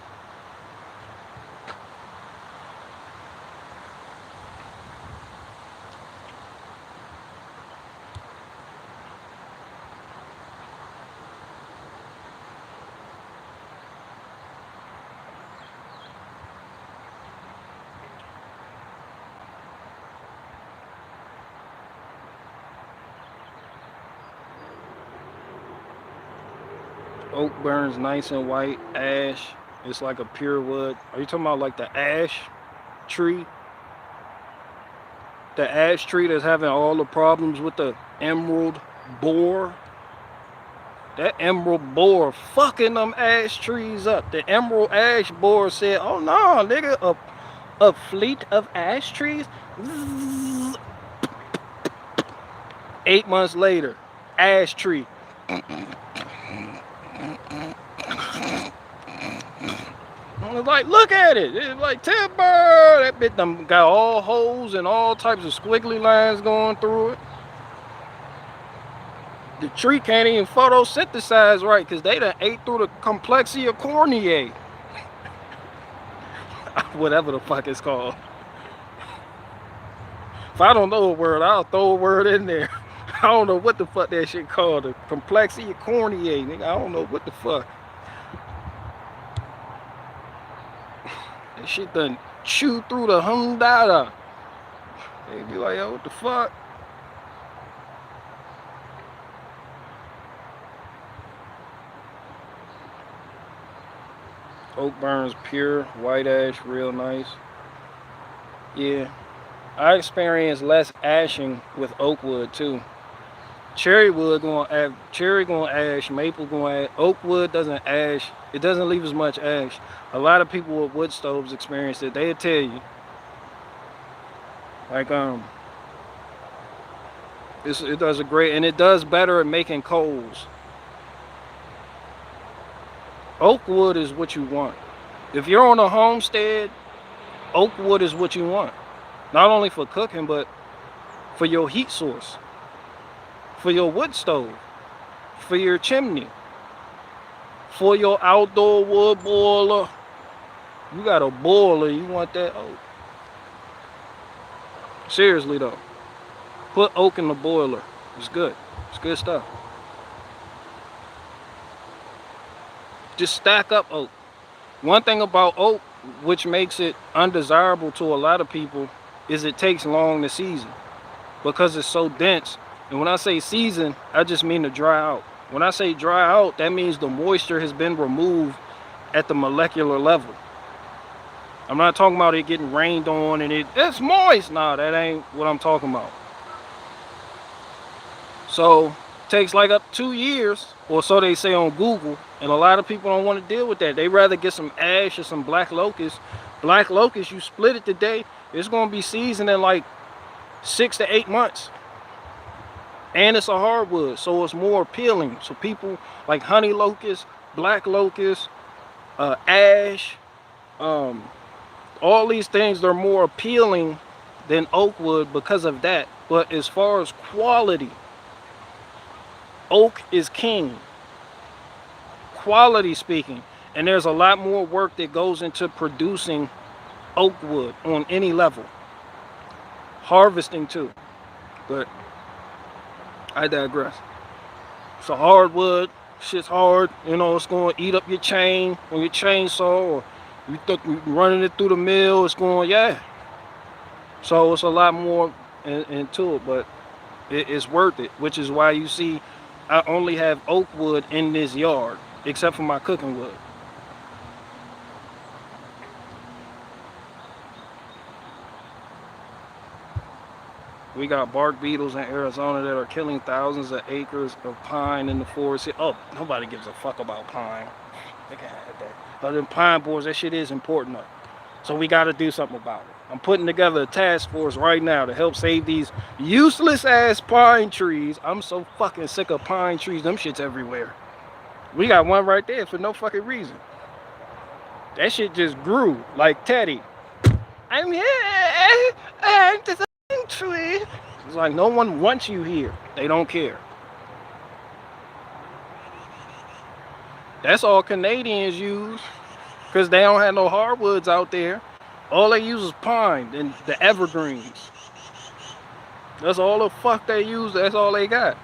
A: Oak burns nice and white. Ash, it's like a pure wood. Are you talking about like the ash tree? The ash tree that's having all the problems with the emerald borer? That emerald borer fucking them ash trees up. The emerald ash borer said, oh no, nigga, a fleet of ash trees? 8 months later, ash tree. Like, look at it. It's like timber. That bit done got all holes and all types of squiggly lines going through it. The tree can't even photosynthesize right because they done ate through the complexia corneae. Whatever the fuck it's called. If I don't know a word, I'll throw a word in there. I don't know what the fuck that shit called. The complexia corneae, nigga. I don't know what the fuck. That shit done chewed through the humdada. They be like, yo, what the fuck? Oak burns pure, white ash, real nice. Yeah. I experienced less ashing with oak wood too. Cherry wood gonna ash, maple gonna ash. Oak wood doesn't ash. It doesn't leave as much ash. A lot of people with wood stoves experience it. They'll tell you. Like it does a great, and it does better at making coals. Oak wood is what you want. If you're on a homestead, oak wood is what you want. Not only for cooking, but for your heat source, for your wood stove, for your chimney, for your outdoor wood boiler. You got a boiler, you want that oak. Seriously though, put oak in the boiler. It's good. It's good stuff. Just stack up oak. One thing about oak, which makes it undesirable to a lot of people, is it takes long to season because it's so dense. And when I say season, I just mean to dry out. When I say dry out, that means the moisture has been removed at the molecular level. I'm not talking about it getting rained on and it's moist. Nah, that ain't what I'm talking about. So it takes like up 2 years, or so they say on Google, and a lot of people don't want to deal with that. They rather get some ash or some black locust. Black locust, you split it today, it's gonna be seasoned in like 6 to 8 months. And it's a hardwood, so it's more appealing. So people like honey locust, black locust, ash, all these things, they're more appealing than oak wood because of that. But as far as quality, oak is king, quality speaking. And there's a lot more work that goes into producing oak wood on any level. Harvesting too, but I digress. So hardwood, shit's hard. You know, it's going to eat up your chain on your chainsaw, or you running it through the mill. It's going, yeah. So it's a lot more into it, but it's worth it. Which is why you see, I only have oak wood in this yard, except for my cooking wood. We got bark beetles in Arizona that are killing thousands of acres of pine in the forest. Oh, nobody gives a fuck about pine. They can have that. But them pine boards, that shit is important though. So we got to do something about it. I'm putting together a task force right now to help save these useless ass pine trees. I'm so fucking sick of pine trees. Them shit's everywhere. We got one right there for no fucking reason. That shit just grew like Teddy. I'm here. I'm just a tree. It's like no one wants you here. They don't care. That's all Canadians use, because they don't have no hardwoods out there. All they use is pine and the evergreens. That's all the fuck they use. That's all they got.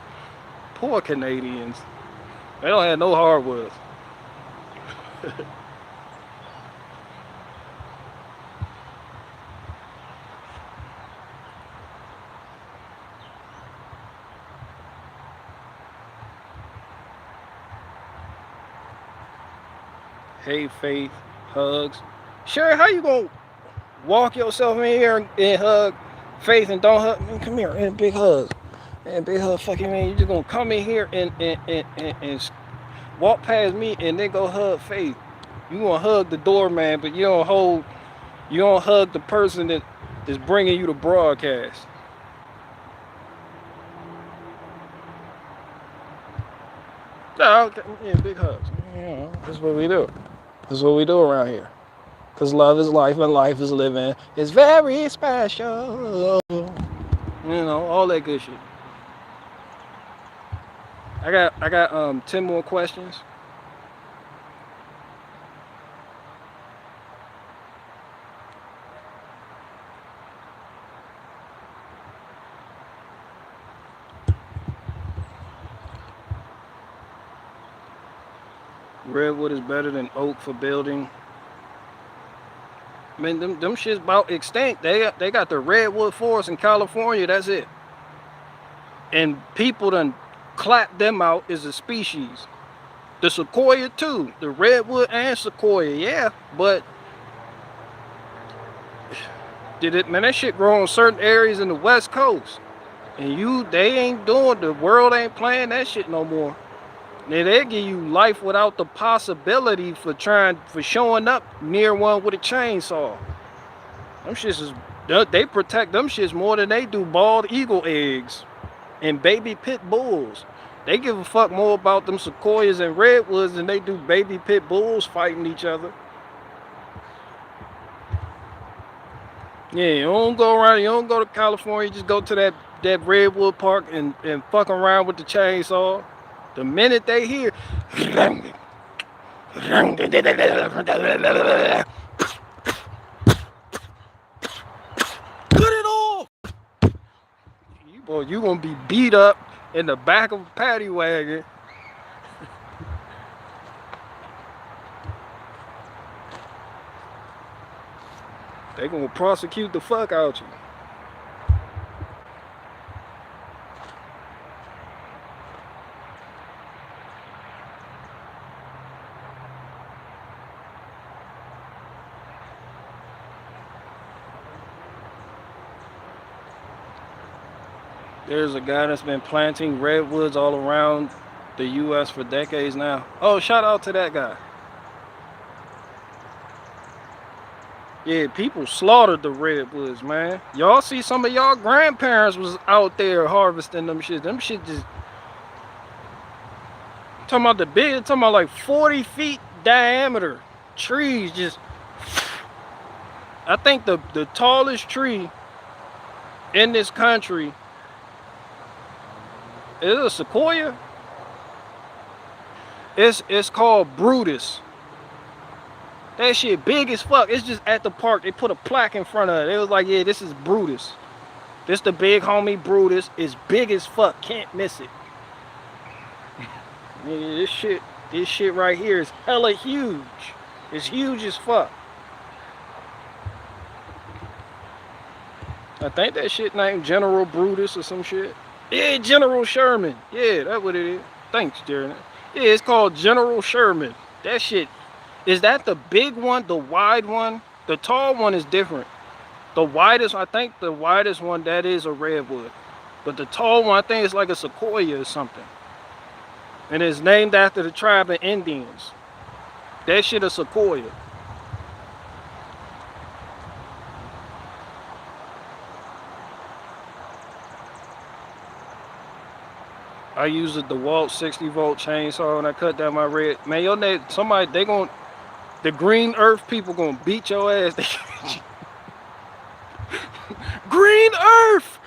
A: Poor Canadians. They don't have no hardwoods. Hey, Faith, hugs. Sherry, how you gonna walk yourself in here and hug Faith and don't hug me? Come here and big hug. And big hug, fucking man. You just gonna come in here and walk past me and then go hug Faith. You gonna hug the doorman, but you don't hug the person that is bringing you the broadcast. No, okay. Yeah, big hugs. Yeah, that's what we do. That's what we do around here. Because love is life and life is living. It's very special. You know, all that good shit. I got 10 more questions. Redwood is better than oak for building. I mean, them shit's about extinct. They got the redwood forest in California. That's it. And people done clap them out as a species. The sequoia too. The redwood and sequoia, yeah. But did it, man? That shit grow in certain areas in the West Coast. And they ain't doing, the world ain't playing that shit no more. Now they give you life without the possibility for showing up near one with a chainsaw. Them shits is, they protect them shits more than they do bald eagle eggs and baby pit bulls. They give a fuck more about them sequoias and redwoods than they do baby pit bulls fighting each other. Yeah, you don't go around, you don't go to California, just go to that redwood park and fuck around with the chainsaw. The minute they hear cut it off, you gonna be beat up in the back of a paddy wagon. They gonna prosecute the fuck out you. There's a guy that's been planting redwoods all around the U.S. for decades now. Oh, shout out to that guy. Yeah, people slaughtered the redwoods, man. Y'all see some of y'all grandparents was out there harvesting them shit. Them shit just... Talking about the big, talking about like 40 feet diameter trees just... I think the tallest tree in this country is a sequoia. It's called Brutus. That shit big as fuck. It's just at the park. They put a plaque in front of it. It was like, yeah, this is Brutus. This the big homie Brutus. It's big as fuck. Can't miss it. Yeah, this shit right here is hella huge. It's huge as fuck. I think that shit named General Brutus or some shit. Yeah, General Sherman. Yeah, that's what it is. Thanks, Jared. Yeah, it's called General Sherman. That shit. Is that the big one, the wide one? The tall one is different. The widest, I think the widest one, that is a redwood. But the tall one, I think it's like a sequoia or something. And it's named after the tribe of Indians. That shit a sequoia. I used the DeWalt 60-volt chainsaw and I cut down my red. Man, your name, somebody, the Green Earth people gonna beat your ass. Green Earth!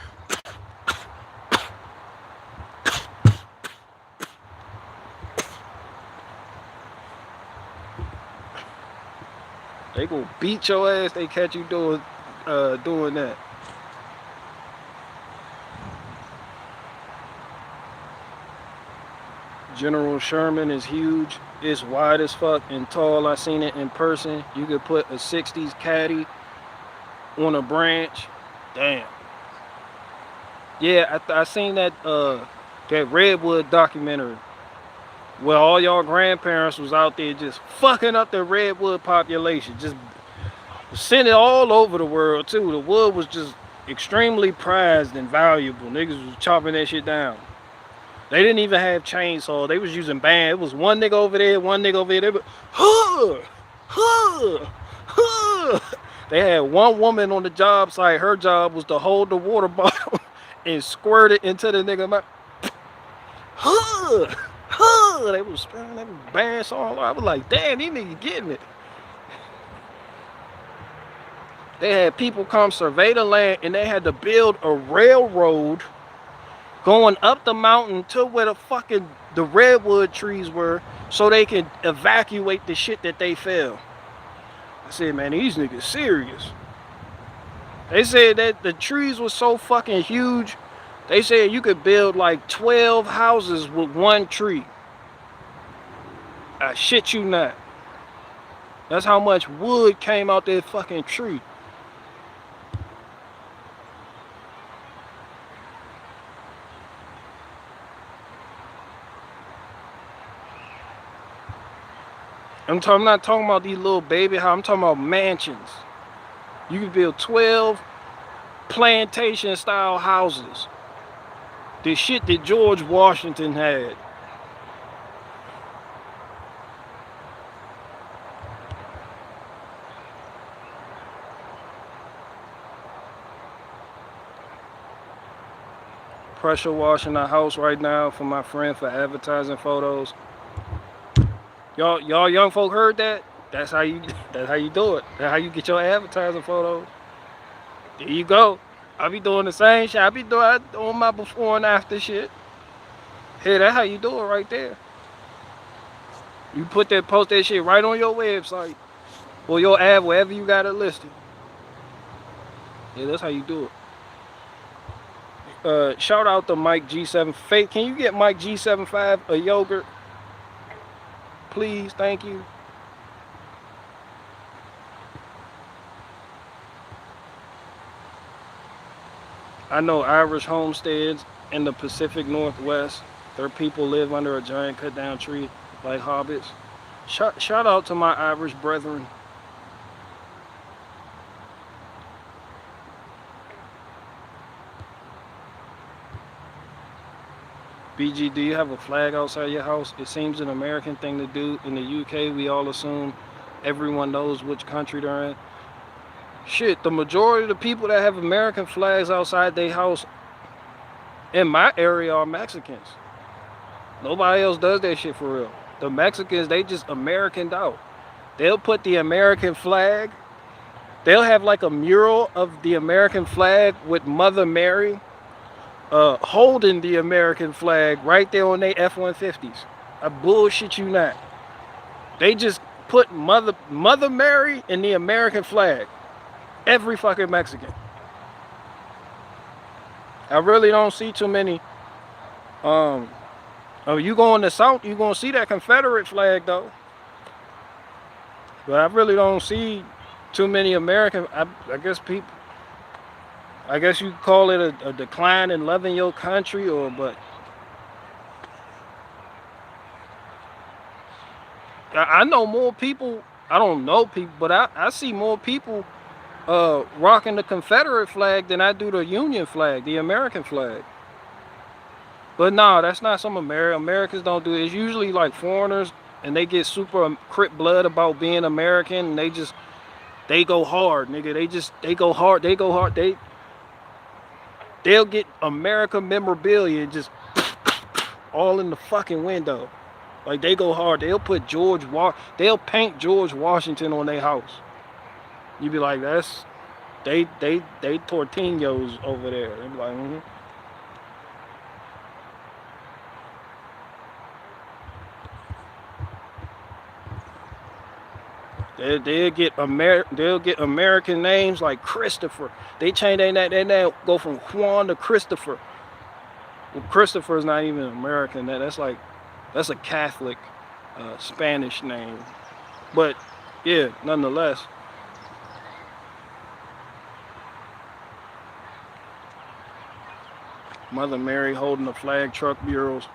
A: They gonna beat your ass. They catch you doing that. General Sherman is huge. It's wide as fuck and tall. I seen it in person. You could put a 60s caddy on a branch. Damn. Yeah, I seen that Redwood documentary where all y'all grandparents was out there just fucking up the redwood population. Just sent it all over the world too. The wood was just extremely prized and valuable. Niggas was chopping that shit down. They didn't even have chainsaws. They was using band. It was one nigga over there, one nigga over there. They had one woman on the job site. Her job was to hold the water bottle and squirt it into the nigga mouth. They was spinning that band song. I was like, damn, these niggas getting it. They had people come survey the land and they had to build a railroad going up the mountain to where the redwood trees were, so they can evacuate the shit that they fell. I said, man, these niggas serious. They said that the trees were so fucking huge. They said you could build like 12 houses with one tree. I shit you not. That's how much wood came out that fucking tree. I'm not talking about these little baby houses. I'm talking about mansions. You can build 12 plantation style houses. The shit that George Washington had. Pressure washing the house right now for my friend for advertising photos. Y'all young folk heard that? That's how you do it. That's how you get your advertising photos. There you go. I be doing the same shit. I be doing my before and after shit. Hey, that's how you do it right there. You post that shit right on your website. Or your ad, wherever you got it listed. Yeah, that's how you do it. Shout out to Mike G7. Faith, can you get Mike G75 a yogurt? Please, thank you. I know Irish homesteads in the Pacific Northwest. Their people live under a giant cut down tree like hobbits. Shout out to my Irish brethren. BG, do you have a flag outside your house? It seems an American thing to do. In the UK, we all assume everyone knows which country they're in. Shit, the majority of the people that have American flags outside their house in my area are Mexicans. Nobody else does that shit for real. The Mexicans, they just Americaned out. They'll put the American flag. They'll have like a mural of the American flag with Mother Mary holding the American flag right there on their F-150s. I bullshit you not. They just put Mother Mary in the American flag. Every fucking Mexican. I really don't see too many. You go in the South, you gonna see that Confederate flag though. But I really don't see too many American. I guess people. I guess you call it a decline in loving your country, but I know more people. I don't know people, but I see more people rocking the Confederate flag than I do the Union flag, the American flag. But no, that's not some Americans don't do it. It's usually like foreigners, and they get super crip blood about being American, and they go hard, nigga. They go hard. They'll get America memorabilia and just all in the fucking window. Like they go hard. They'll put they'll paint George Washington on their house. You be like, that's they tortinos over there. They be like, mm-hmm. They'll get American names like Christopher. They change their name, go from Juan to Christopher. Well, Christopher is not even American. That's a Catholic Spanish name. But yeah, nonetheless. Mother Mary holding the flag truck murals.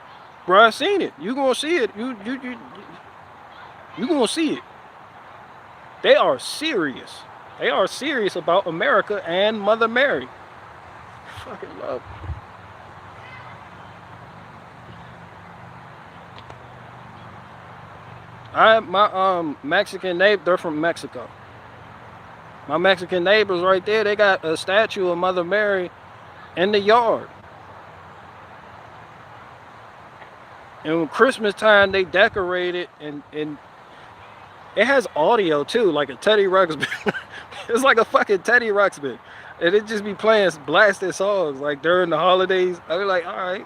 A: Bro, I seen it. You gonna see it. You gonna see it. They are serious. They are serious about America and Mother Mary. Fucking love. My Mexican neighbor, they're from Mexico. My Mexican neighbors right there, they got a statue of Mother Mary in the yard. And when Christmas time, they decorate it, and it has audio too, like a Teddy Ruxpin. It's like a fucking Teddy Ruxpin. And it just be playing blasted songs like during the holidays. I be like, all right.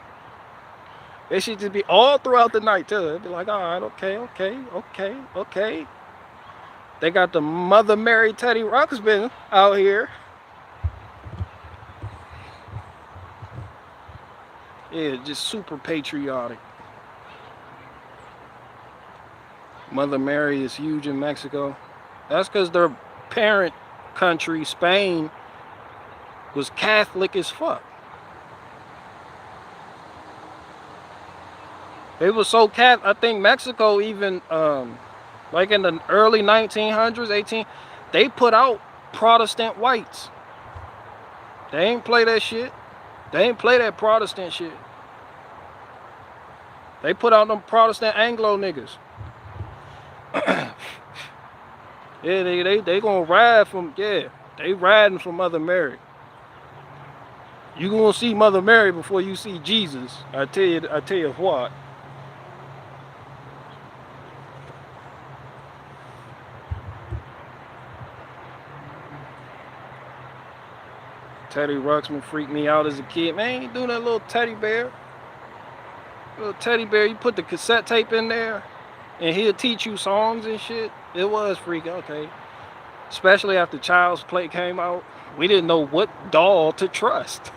A: It should just be all throughout the night too. It'd be like, all right, okay, okay, okay, okay. They got the Mother Mary Teddy Ruxpin out here. Yeah, just super patriotic. Mother Mary is huge in Mexico. That's because their parent country, Spain, was Catholic as fuck. They were so Catholic. I think Mexico even, like in the early 1900s, they put out Protestant whites. They ain't play that shit. They ain't play that Protestant shit. They put out them Protestant Anglo niggas. Yeah, they gonna ride from, yeah, they riding from Mother Mary. You gonna see Mother Mary before you see Jesus. I tell you what. Teddy Ruxpin freaked me out as a kid. Man, you do that little teddy bear. Little teddy bear, you put the cassette tape in there and he'll teach you songs and shit. It was freaky, okay. Especially after Child's Play came out. We didn't know what doll to trust.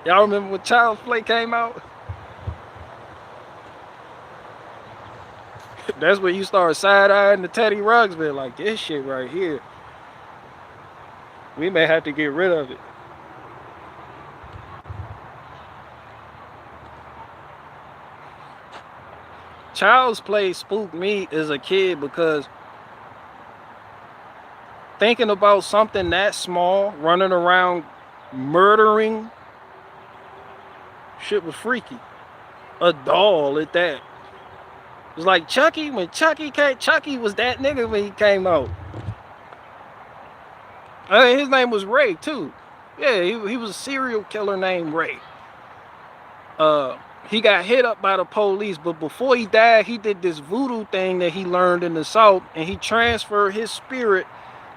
A: Y'all remember when Child's Play came out? That's when you start side-eyeing the Teddy Ruxpin, like this shit right here. We may have to get rid of it. Child's Play spooked me as a kid because thinking about something that small running around murdering shit was freaky. A doll at that. It was like Chucky when Chucky came. Chucky was that nigga when he came out. I mean, his name was Ray too. Yeah, he was a serial killer named Ray. He got hit up by the police, but before he died, he did this voodoo thing that he learned in the South, and he transferred his spirit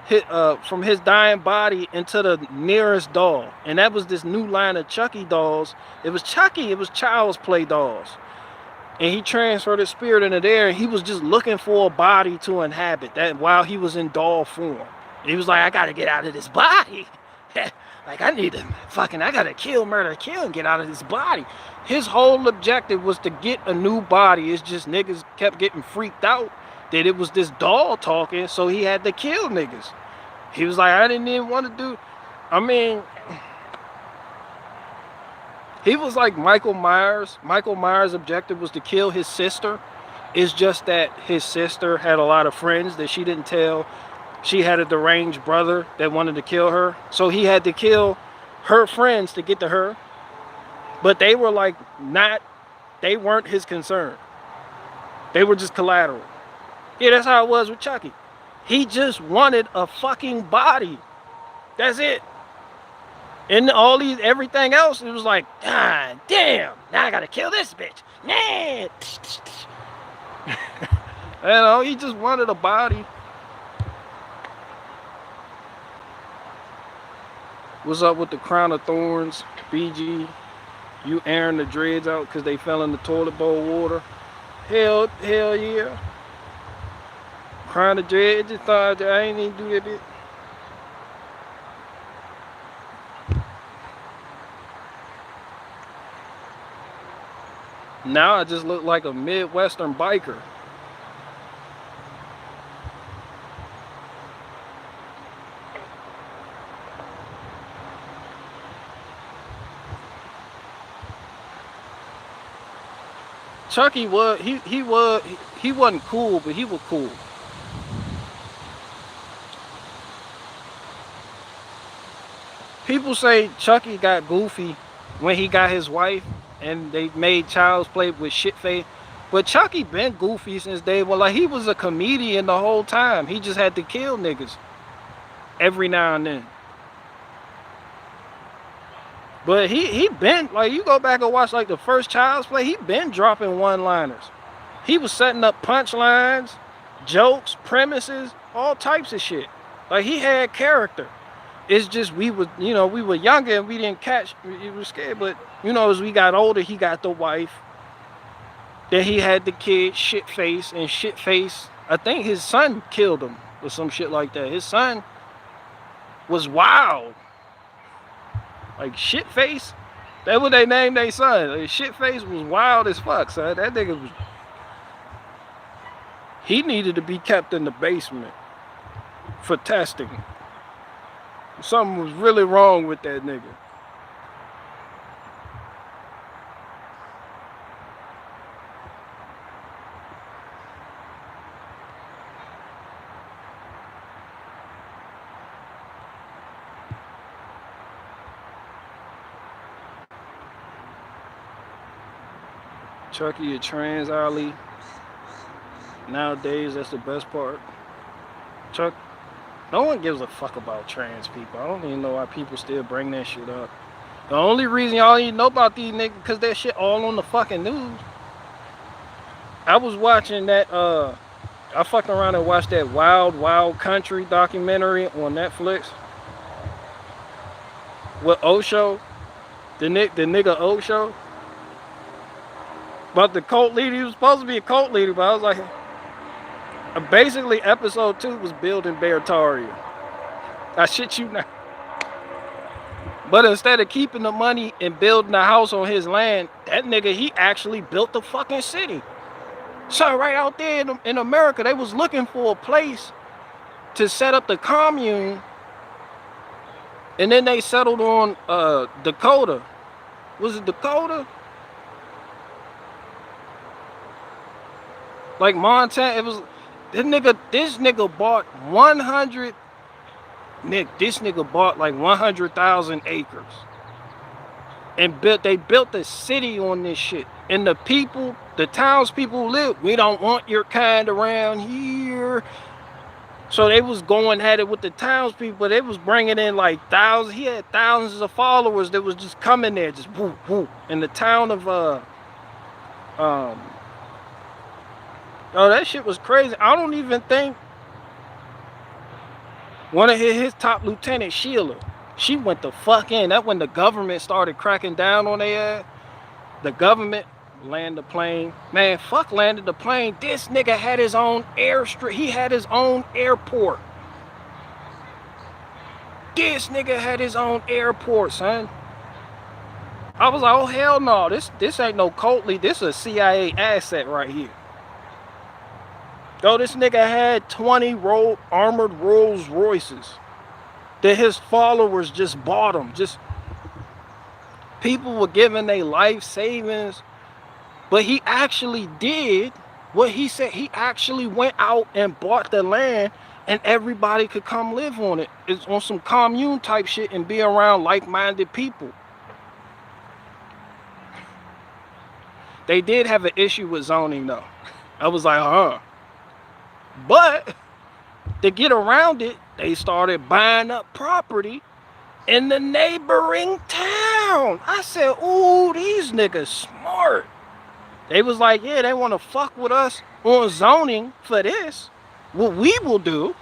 A: from his dying body into the nearest doll. And that was this new line of Chucky dolls. It was Chucky, it was Child's Play dolls. And he transferred his spirit into there, and he was just looking for a body to inhabit that while he was in doll form. He was like, I gotta get out of this body. Like, I gotta kill, murder, kill, and get out of this body. His whole objective was to get a new body. It's just niggas kept getting freaked out that it was this doll talking, so he had to kill niggas. He was like, I didn't even want to do... I mean... He was like Michael Myers. Michael Myers' objective was to kill his sister. It's just that his sister had a lot of friends that she didn't tell. She had a deranged brother that wanted to kill her. So he had to kill her friends to get to her. But they were like they weren't his concern. They were just collateral. Yeah, that's how it was with Chucky. He just wanted a fucking body. That's it. And everything else, it was like, ah, damn, now I gotta kill this bitch. Nah. You know, he just wanted a body. What's up with the Crown of Thorns, BG? You airing the dreads out because they fell in the toilet bowl water? Hell yeah. Crown of dreads, just thought I ain't even do that bit. Now I just look like a Midwestern biker. Chucky he wasn't cool, but he was cool. People say Chucky got goofy when he got his wife and they made Child's Play with shit face. But Chucky been goofy since day one. Like, he was a comedian the whole time. He just had to kill niggas every now and then. But he been, like, you go back and watch like the first Child's Play, he been dropping one-liners. He was setting up punchlines, jokes, premises, all types of shit. Like, he had character. It's just we were, you know, we were younger and we didn't catch. We were scared, but you know, as we got older, he got the wife. Then he had the kid, shit face, and shit face. I think his son killed him or some shit like that. His son was wild, like shit face. That's what they named their son. Like, shit face was wild as fuck, son. That nigga was. He needed to be kept in the basement for testing. Something was really wrong with that nigga. Chucky a trans alley. Nowadays, that's the best part. Chuck, no one gives a fuck about trans people. I don't even know why people still bring that shit up. The only reason y'all even know about these niggas because that shit all on the fucking news. I was watching that, I fucked around and watched that Wild Wild Country documentary on Netflix with Osho, the nigga Osho. But the cult leader, he was supposed to be a cult leader, but I was like, basically episode 2 was building Beartaria. I shit you not. But instead of keeping the money and building a house on his land, that nigga, he actually built the fucking city. So right out there in America, they was looking for a place to set up the commune. And then they settled on Dakota. Was it Dakota? Like Montana, it was this nigga bought 100. This nigga bought like 100,000 acres. And they built the city on this shit. And the people, the townspeople who live, we don't want your kind around here. So they was going at it with the townspeople, but they was bringing in like thousands. He had thousands of followers that was just coming there, just whoop, whoop. In the town of, oh, that shit was crazy. I don't even think one of his top lieutenants, Sheila, she went the fuck in. That's when the government started cracking down on their ass. The government landed the plane. Man, fuck landed the plane. This nigga had his own airstrip. He had his own airport. This nigga had his own airport, son. I was like, oh hell no. This ain't no cult lead. This is a CIA asset right here. Yo, this nigga had 20 armored Rolls Royces that his followers just bought them. Just people were giving their life savings, but he actually did what he said. He actually went out and bought the land, and everybody could come live on it. It's on some commune type shit and be around like-minded people. They did have an issue with zoning though. I was like, huh. But to get around it, they started buying up property in the neighboring town. I said, ooh, these niggas smart. They was like, yeah, they want to fuck with us on zoning for this. What we will do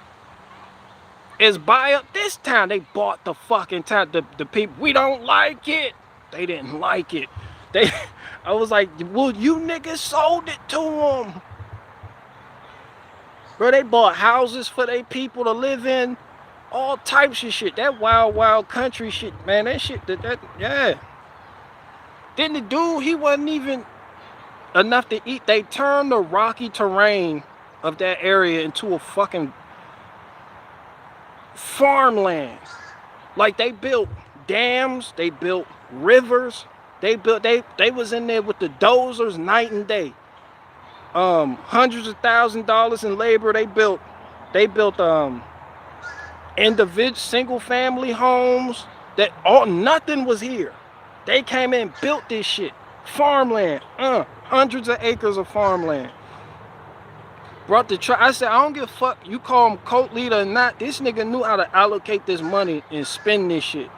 A: is buy up this town. They bought the fucking town. The people, we don't like it. They didn't like it. I was like, well, you niggas sold it to them. Bro, they bought houses for their people to live in. All types of shit. That wild, wild country shit, man. That shit, yeah. Then the dude, he wasn't even enough to eat. They turned the rocky terrain of that area into a fucking farmland. Like they built dams, they built rivers, they was in there with the dozers night and day. Hundreds of $1,000s in labor. They built individual single family homes that nothing was here. They came in, built this shit. Farmland, hundreds of acres of farmland. Brought the truck. I said, I don't give a fuck. You call him cult leader or not. This nigga knew how to allocate this money and spend this shit.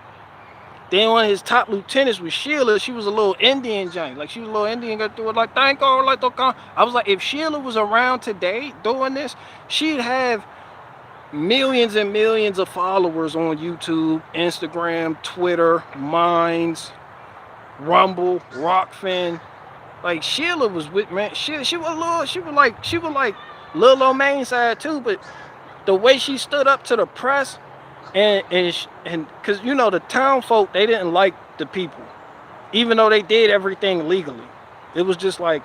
A: Then one of his top lieutenants was Sheila. She was a little Indian giant. Like she was a little Indian girl through it like thank God, like I was like, if Sheila was around today doing this, she'd have millions and millions of followers on YouTube, Instagram, Twitter, Minds, Rumble, Rockfin. Like Sheila was with man. She was little. She was like little on main side too. But the way she stood up to the press and because you know the town folk, they didn't like the people, even though they did everything legally. It was just like,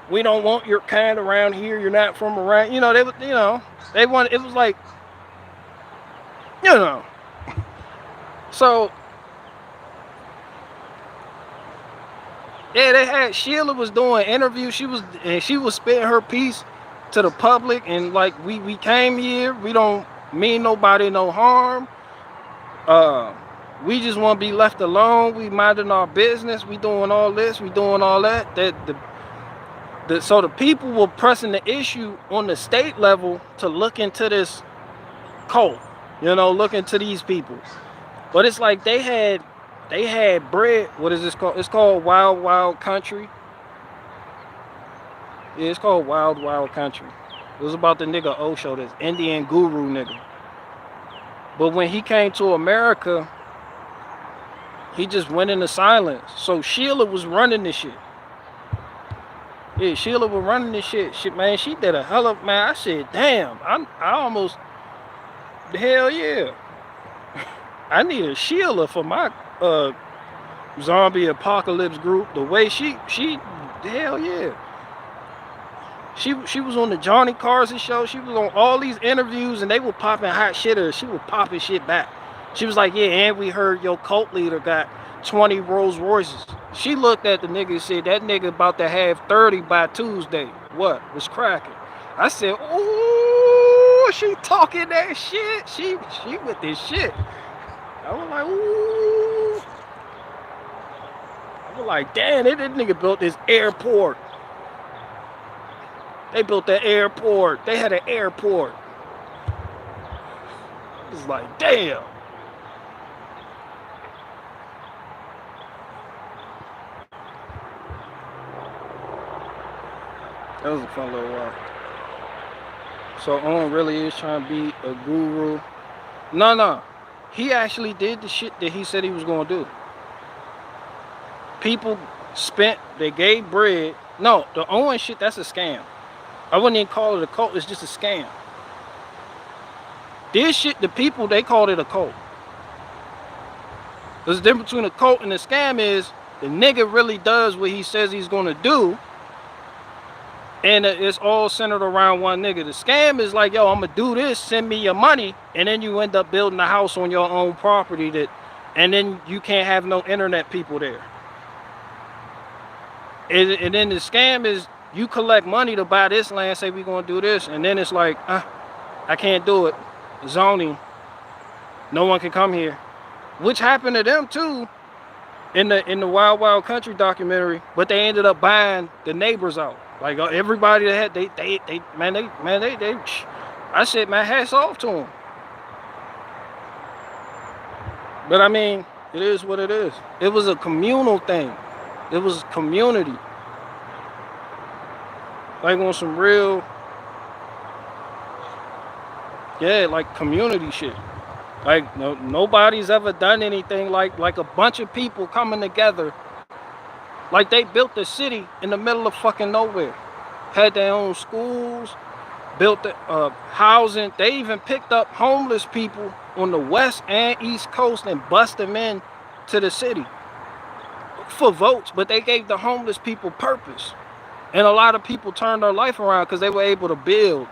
A: we don't want your kind around here. You're not from around. You know they want. It was like, you know. So yeah, they had Sheila was doing interviews. She was spitting her piece to the public, and like we came here. We don't mean nobody no harm. We just want to be left alone. We minding our business. We doing all this. We doing all that. So the people were pressing the issue on the state level to look into this cult. You know, look into these people. But it's like they had bread. What is this called? It's called Wild Wild Country. Yeah, it's called Wild Wild Country. It was about the nigga Osho, this Indian guru nigga. But when he came to America, he just went into silence. So Sheila was running this shit. Yeah, Sheila was running this shit. Shit, man, she did a hell of, man. I said, damn, I almost, hell yeah. I need a Sheila for my zombie apocalypse group. The way she hell yeah. She was on the Johnny Carson show. She was on all these interviews, and they were popping hot shit at her. She was popping shit back. She was like, yeah, and we heard your cult leader got 20 Rolls Royces. She looked at the nigga and said, that nigga about to have 30 by Tuesday. What? Was cracking. I said, ooh, she talking that shit. She with this shit. I was like, ooh. I was like, damn, that nigga built this airport. They built that airport. They had an airport. It's like, damn. That was a fun little while. So On really is trying to be a guru. No. He actually did the shit that he said he was going to do. People spent, they gave bread. No, the Owen shit, that's a scam. I wouldn't even call it a cult. It's just a scam. This shit, the people, they called it a cult. There's a difference between a cult and a scam is the nigga really does what he says he's going to do. And it's all centered around one nigga. The scam is like, yo, I'm going to do this. Send me your money. And then you end up building a house on your own property and then you can't have no internet people there. And then the scam is, you collect money to buy this land, say we're going to do this, and then it's like, I can't do it. Zoning. No one can come here. Which happened to them too in the Wild Wild Country documentary, but they ended up buying the neighbors out. Like everybody that had, they I said, man, hats off to them. But I mean, it is what it is. It was a communal thing. It was community. Like on some real, yeah, like community shit. Like nobody's ever done anything like a bunch of people coming together. Like they built the city in the middle of fucking nowhere. Had their own schools, built the housing. They even picked up homeless people on the west and east coast and bust them in to the city for votes. But they gave the homeless people purpose. And a lot of people turned their life around because they were able to build,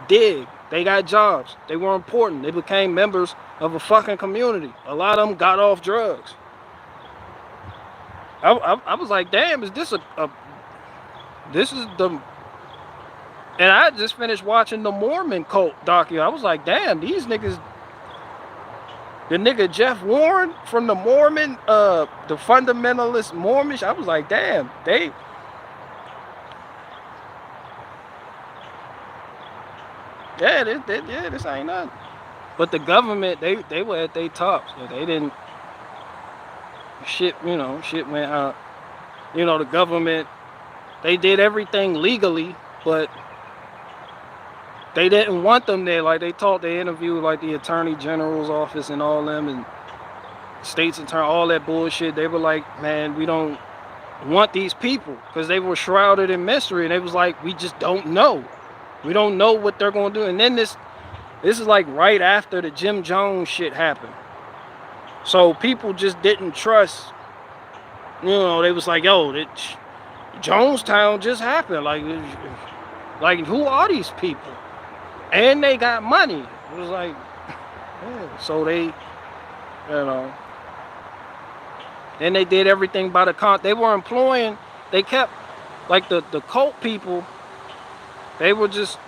A: dig. They got jobs. They were important. They became members of a fucking community. A lot of them got off drugs. I was like, damn, is this this is the... And I just finished watching the Mormon cult docu. I was like, damn, these niggas... The nigga Jeff Warren from the Mormon, the fundamentalist Mormon, I was like, damn, they... Yeah, this ain't nothing. But the government, they were at their tops. So they didn't, shit went out. The government, they did everything legally, but they didn't want them there. Like they interviewed like the Attorney General's office and all them and states attorney, all that bullshit. They were like, man, we don't want these people because they were shrouded in mystery, and they was like, we just don't know. We don't know what they're gonna do. And then this is like right after the Jim Jones shit happened. So people just didn't trust. You know, they was like, yo, Jonestown just happened. Like who are these people? And they got money. It was like, yeah. So they, you know, then they did everything by the they were employing, they kept, like the cult people, they were just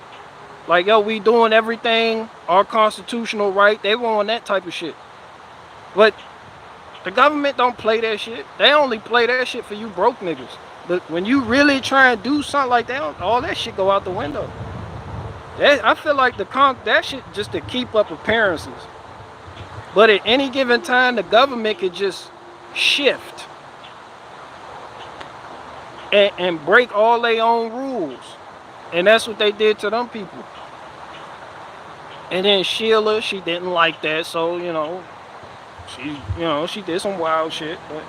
A: like, yo, we doing everything, our constitutional right. They were on that type of shit. But the government don't play that shit. They only play that shit for you broke niggas. But when you really try and do something like that, all that shit go out the window. I feel like that shit just to keep up appearances. But at any given time, the government could just shift and break all their own rules. And that's what they did to them people. And then Sheila, she didn't like that, so she did some wild shit. But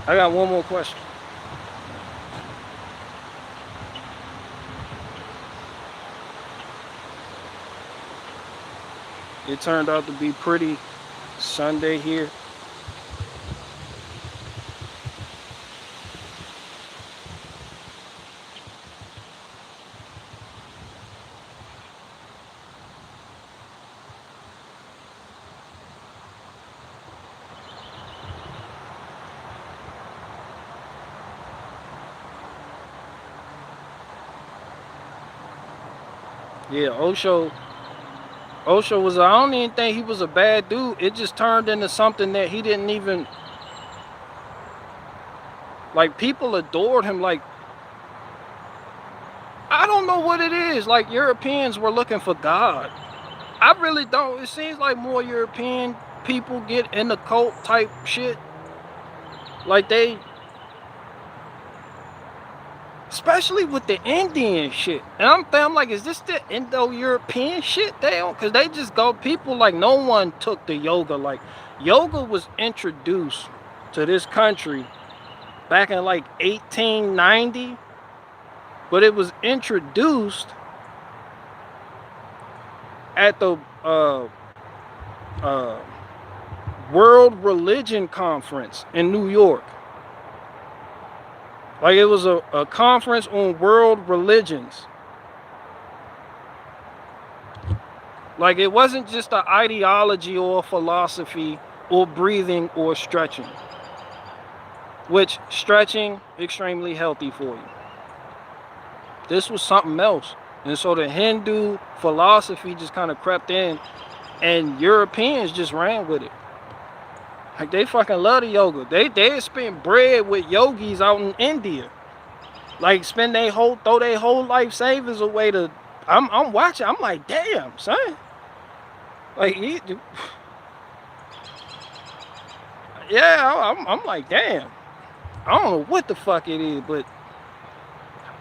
A: I got one more question. It turned out to be pretty Sunday here. Yeah, Osho was, I don't even think he was a bad dude. It just turned into something that he didn't even, like, people adored him. Like, I don't know what it is. Like, Europeans were looking for God. I really don't. It seems like more European people get in the cult type shit. Like especially with the Indian shit. And I'm like, is this the Indo-European shit? Because they just go, people like, no one took the yoga. Like, yoga was introduced to this country back in like 1890, but it was introduced at the World Religion Conference in New York. Like, it was a conference on world religions. Like, it wasn't just an ideology or a philosophy or breathing or stretching. Which, stretching, extremely healthy for you. This was something else. And so the Hindu philosophy just kind of crept in, and Europeans just ran with it. Like, they fucking love the yoga. They spend bread with yogis out in India. Like, throw their whole life savings away to. I'm watching. I'm like, damn, son. Like, yeah, I'm like, damn. I don't know what the fuck it is, but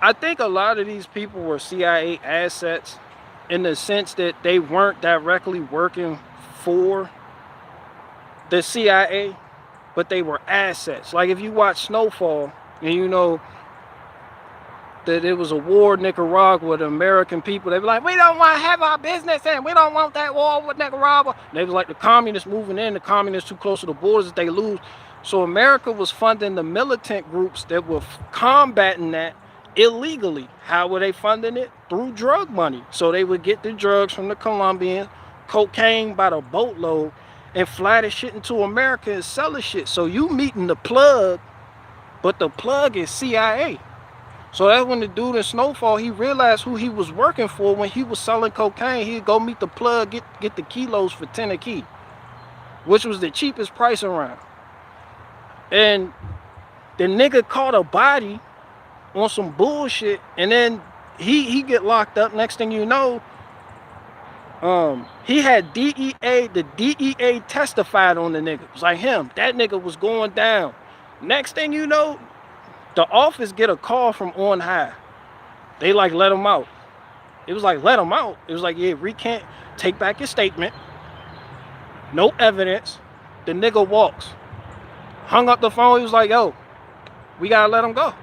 A: I think a lot of these people were CIA assets in the sense that they weren't directly working for the CIA, but they were assets. Like, if you watch Snowfall and you know that it was a war in Nicaragua with the American people, they were like, we don't want to have our business in, we don't want that war with Nicaragua. And they was like, the communists moving in, the communists too close to the borders, if they lose. So America was funding the militant groups that were combating that illegally. How were they funding it? Through drug money. So they would get the drugs from the Colombians, cocaine by the boatload, and fly the shit into America and sell the shit. So you meeting the plug, but the plug is CIA. So that's when the dude in Snowfall, he realized who he was working for. When he was selling cocaine, he'd go meet the plug, get the kilos for 10 a key, which was the cheapest price around. And the nigga caught a body on some bullshit, and then he get locked up. Next thing you know, he had the DEA testified on the nigga. It was like him. That nigga was going down. Next thing you know, The office get a call from on high. They like let him out. It was like, let him out. It was like, yeah, recant, take back your statement. No evidence. The nigga walks. Hung up the phone. He was like, yo, we gotta let him go.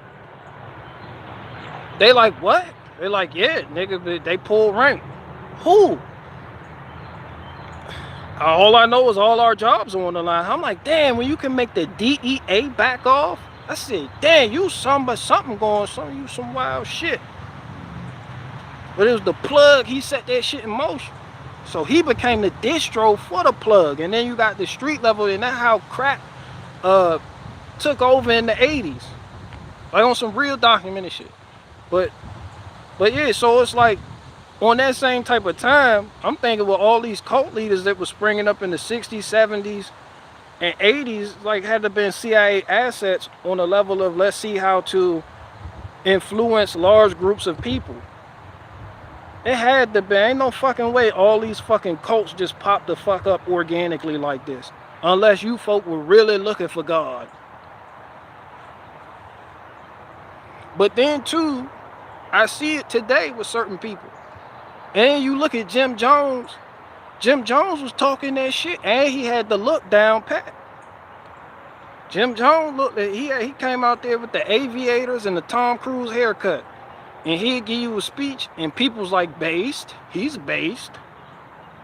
A: They like, what? They like, yeah, nigga, they pulled rank. Who? All I know is all our jobs are on the line. I'm like, damn, when you can make the DEA back off, I said, damn, you something going, you some wild shit. But it was the plug, he set that shit in motion. So he became the distro for the plug. And then you got the street level, and that's how crack took over in the 80s. Like on some real documented shit. But yeah, so it's like, on that same type of time, I'm thinking with all these cult leaders that were springing up in the 60s, 70s, and 80s, like had to been CIA assets on the level of let's see how to influence large groups of people. It had to be. Ain't no fucking way all these fucking cults just pop the fuck up organically like this. Unless you folk were really looking for God. But then too, I see it today with certain people. And you look at Jim Jones. Jim Jones was talking that shit, and he had the look down pat. Jim Jones looked at, he came out there with the aviators and the Tom Cruise haircut. And he'd give you a speech, and people's like, based. He's based.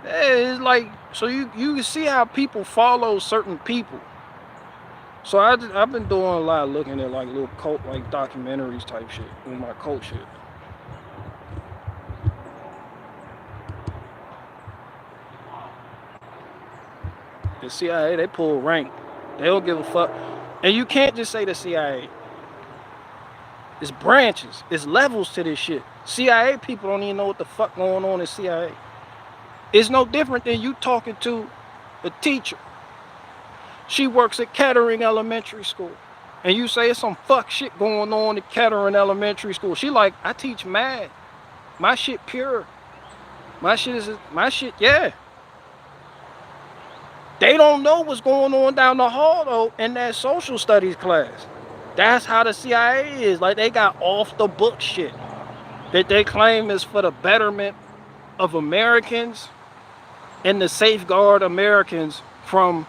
A: It's like, so you can see how people follow certain people. So I've been doing a lot of looking at like little cult, like documentaries type shit with my cult shit. The CIA, they pull rank. They don't give a fuck. And you can't just say the CIA. It's branches. It's levels to this shit. CIA people don't even know what the fuck going on in CIA. It's no different than you talking to a teacher. She works at Kettering Elementary School. And you say it's some fuck shit going on at Kettering Elementary School. She like, I teach math. My shit pure. My shit, yeah. They don't know what's going on down the hall, though, in that social studies class. That's how the CIA is. Like, they got off-the-book shit that they claim is for the betterment of Americans and to safeguard Americans from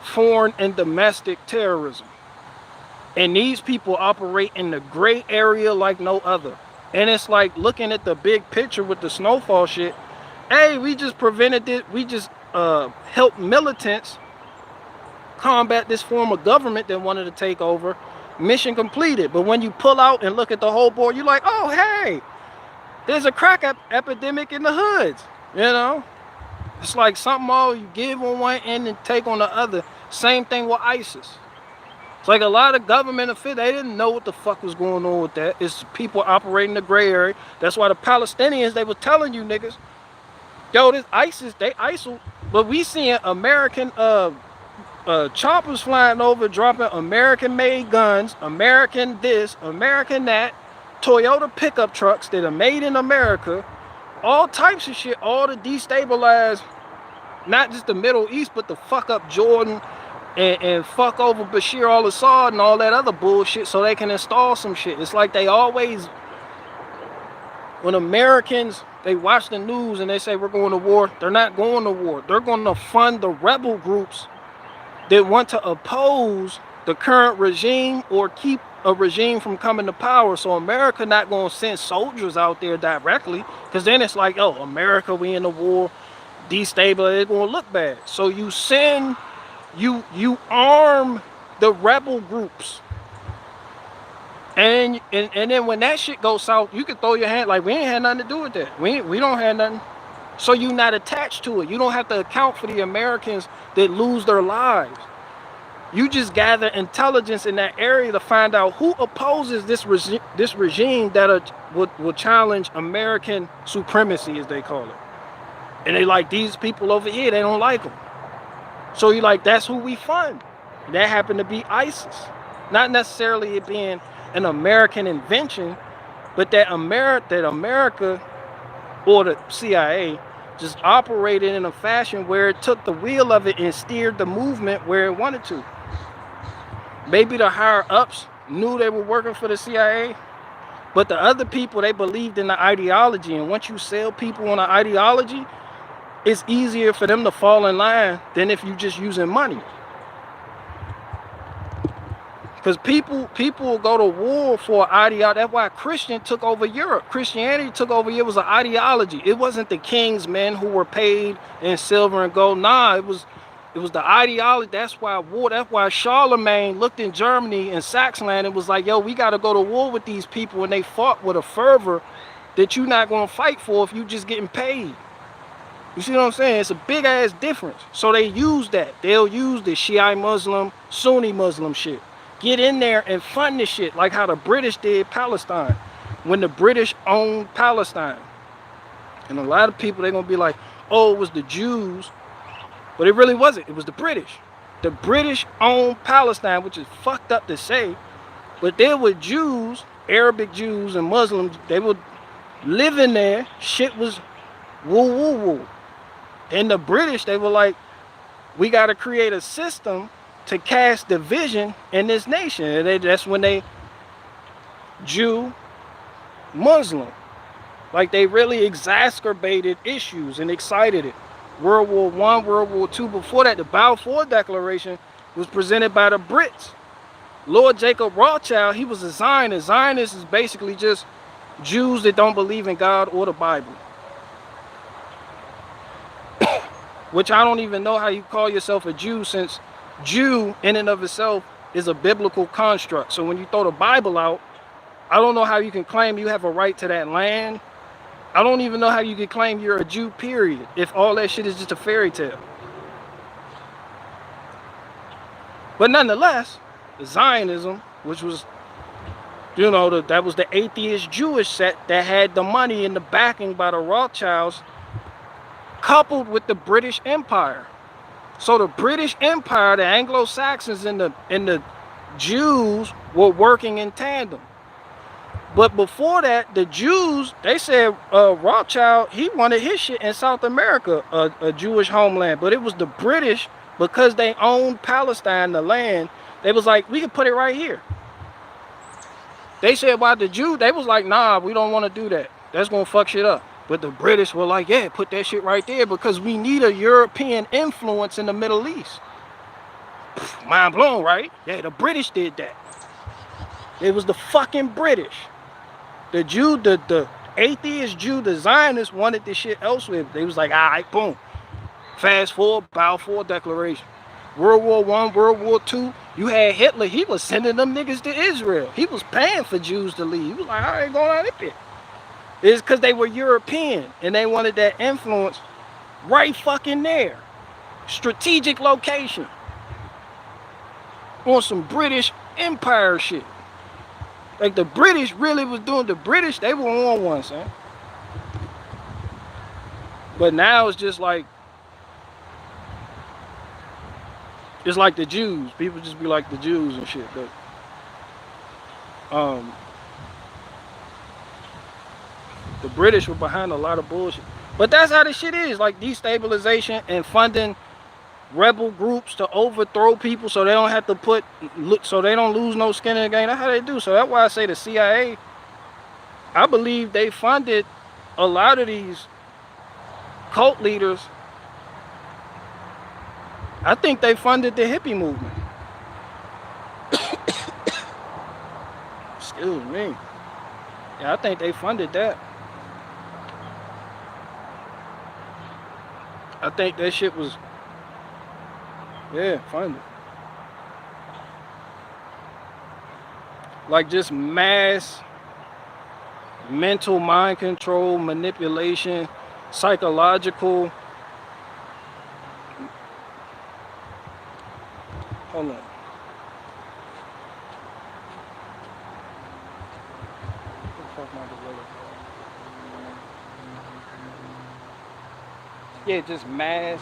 A: foreign and domestic terrorism. And these people operate in the gray area like no other. And it's like looking at the big picture with the snowfall shit. Hey, we just prevented it. We just help militants combat this form of government that wanted to take over. Mission completed. But when you pull out and look at the whole board, you're like, oh, hey, there's a crack epidemic in the hoods. You know, it's like something all you give on one end and take on the other. Same thing with ISIS. It's like a lot of government officials, they didn't know what the fuck was going on with that. It's people operating the gray area. That's why the Palestinians, they were telling you niggas, yo, this ISIS, they ISIL. But we seeing American choppers flying over, dropping American-made guns, American this, American that, Toyota pickup trucks that are made in America, all types of shit, all to destabilize not just the Middle East, but to fuck up Jordan and fuck over Bashir al-Assad and all that other bullshit so they can install some shit. It's like they always, when Americans, they watch the news and they say we're going to war, they're not going to war. They're going to fund the rebel groups that want to oppose the current regime or keep a regime from coming to power. So America not going to send soldiers out there directly, because then it's like, oh, America, we in the war, destabilize, it's going to look bad. So you send, you arm the rebel groups. And then when that shit goes south, you can throw your hand, like, we ain't had nothing to do with that. We don't have nothing. So you're not attached to it. You don't have to account for the Americans that lose their lives. You just gather intelligence in that area to find out who opposes this regime that will challenge American supremacy, as they call it. And they like, these people over here, they don't like them. So you like, that's who we fund. And that happened to be ISIS. Not necessarily it being an American invention, but that America or the CIA just operated in a fashion where it took the wheel of it and steered the movement where it wanted to. Maybe the higher ups knew they were working for the CIA. But the other people, they believed in the ideology. And once you sell people on an ideology, it's easier for them to fall in line than if you just using money. Because people will go to war for ideology. That's why Christian took over Europe. Christianity took over. It was an ideology. It wasn't the king's men who were paid in silver and gold. Nah, it was the ideology. That's why war. That's why Charlemagne looked in Germany and Saxland and was like, "Yo, we got to go to war with these people." And they fought with a fervor that you're not going to fight for if you just getting paid. You see what I'm saying? It's a big ass difference. So they use that. They'll use the Shiite Muslim, Sunni Muslim shit. Get in there and fund this shit like how the British did Palestine when the British owned Palestine. And a lot of people, they're going to be like, oh, it was the Jews. But it really wasn't. It was the British. The British owned Palestine, which is fucked up to say. But there were Jews, Arabic Jews and Muslims. They were living there. Shit was woo woo woo. And the British, they were like, we got to create a system to cast division in this nation. And that's when they Jew, Muslim. Like they really exacerbated issues and excited it. World War I, World War II. Before that, the Balfour Declaration was presented by the Brits. Lord Jacob Rothschild, he was a Zionist. Zionist is basically just Jews that don't believe in God or the Bible. Which I don't even know how you call yourself a Jew, since Jew in and of itself is a biblical construct. So when you throw the Bible out, I don't know how you can claim you have a right to that land. I don't even know how you can claim you're a Jew, period, if all that shit is just a fairy tale. But nonetheless, the Zionism, which was, you know, that was the atheist Jewish set that had the money and the backing by the Rothschilds, coupled with the British Empire. So the British Empire, the Anglo-Saxons and the Jews were working in tandem. But before that, the Jews, they said Rothschild, he wanted his shit in South America, a Jewish homeland. But it was the British, because they owned Palestine, the land, they was like, we can put it right here. They said, why the Jews, they was like, nah, we don't want to do that. That's going to fuck shit up. But the British were like, yeah, put that shit right there because we need a European influence in the Middle East. Mind blown, right? Yeah, the British did that. It was the fucking British. The Jew, the atheist Jew, the Zionists wanted this shit elsewhere. They was like, all right, boom. Fast forward, Balfour Declaration. World War I, World War II, you had Hitler. He was sending them niggas to Israel. He was paying for Jews to leave. He was like, I ain't going out of there. It's because they were European and they wanted that influence right fucking there. Strategic location. On some British Empire shit. Like the British really was doing, the British, they were on one, son. But now it's just like, it's like the Jews. People just be like the Jews and shit. But the British were behind a lot of bullshit. But that's how this shit is. Like destabilization and funding rebel groups to overthrow people so they don't have to so they don't lose no skin in the game. That's how they do. So that's why I say the CIA, I believe they funded a lot of these cult leaders. I think they funded the hippie movement. Excuse me. Yeah, I think they funded that. I think that shit was, yeah, funded. Like just mass mental mind control, manipulation, psychological. Hold on. Yeah, just mass.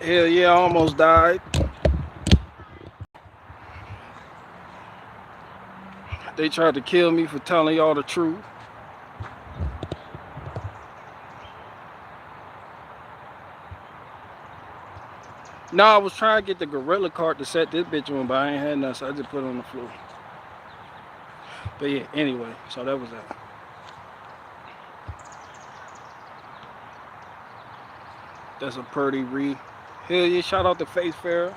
A: Hell yeah, I almost died. They tried to kill me for telling y'all the truth. No, I was trying to get the gorilla cart to set this bitch on, but I ain't had nothing, so I just put it on the floor. But yeah, anyway, so that was that. That's a pretty read. Hell yeah, shout out to Face Fair.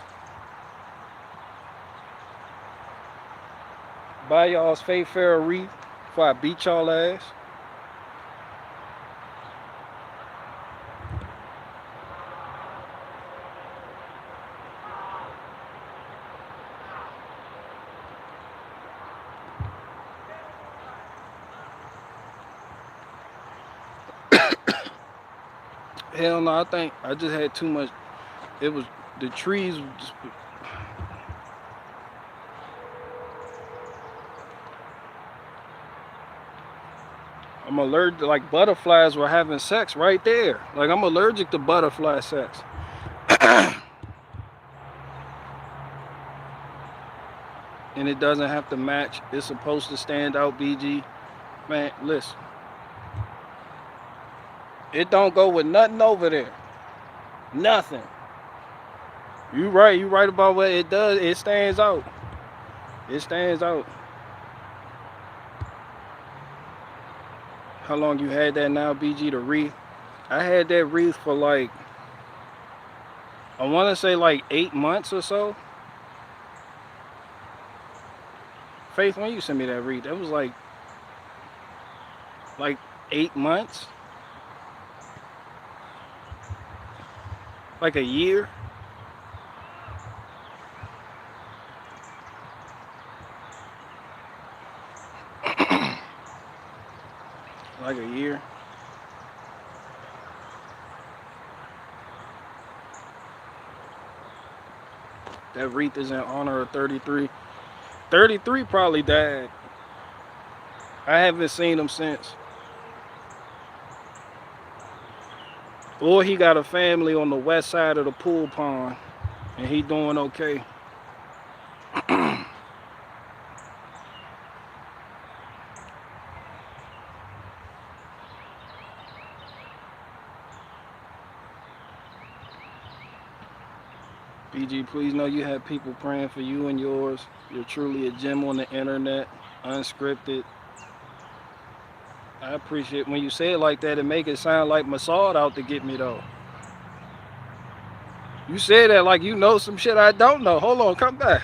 A: Buy y'all's Face Fair wreath before I beat y'all ass. Hell no, I think I just had too much. It was the trees. Just, I'm allergic. Like butterflies were having sex right there. Like I'm allergic to butterfly sex. And it doesn't have to match. It's supposed to stand out, BG. Man, listen. It don't go with nothing over there. Nothing. You right about what it does. It stands out. It stands out. How long you had that now, BG, the wreath? I had that wreath for like, I want to say like 8 months or so. Faith, when you sent me that wreath, that was like 8 months. Like a year. Like a year. That wreath is in honor of 33. 33 probably died. I haven't seen him since. Or he got a family on the west side of the pool pond. And he doing okay. BG, please know you have people praying for you and yours. You're truly a gem on the internet, unscripted. I appreciate when you say it like that. It make it sound like Mossad out to get me though. You say that like you know some shit I don't know. Hold on, come back.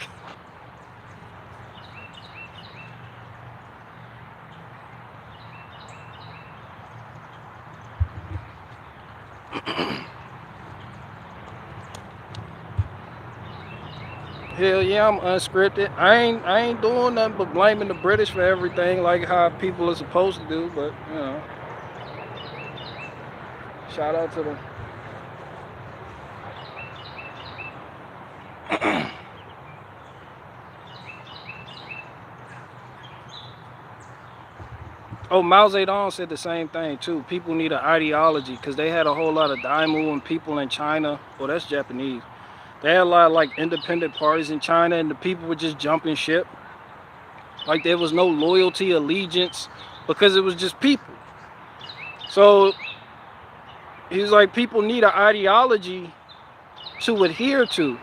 A: Hell yeah, I'm unscripted. I ain't doing nothing but blaming the British for everything, like how people are supposed to do. But you know, shout out to them. Oh, Mao Zedong said the same thing too. People need an ideology because they had a whole lot of Daimyo and people in China. Oh, that's Japanese. They had a lot of like independent parties in China, and the people were just jumping ship. Like there was no loyalty, allegiance, because it was just people. So he's like, people need an ideology to adhere to.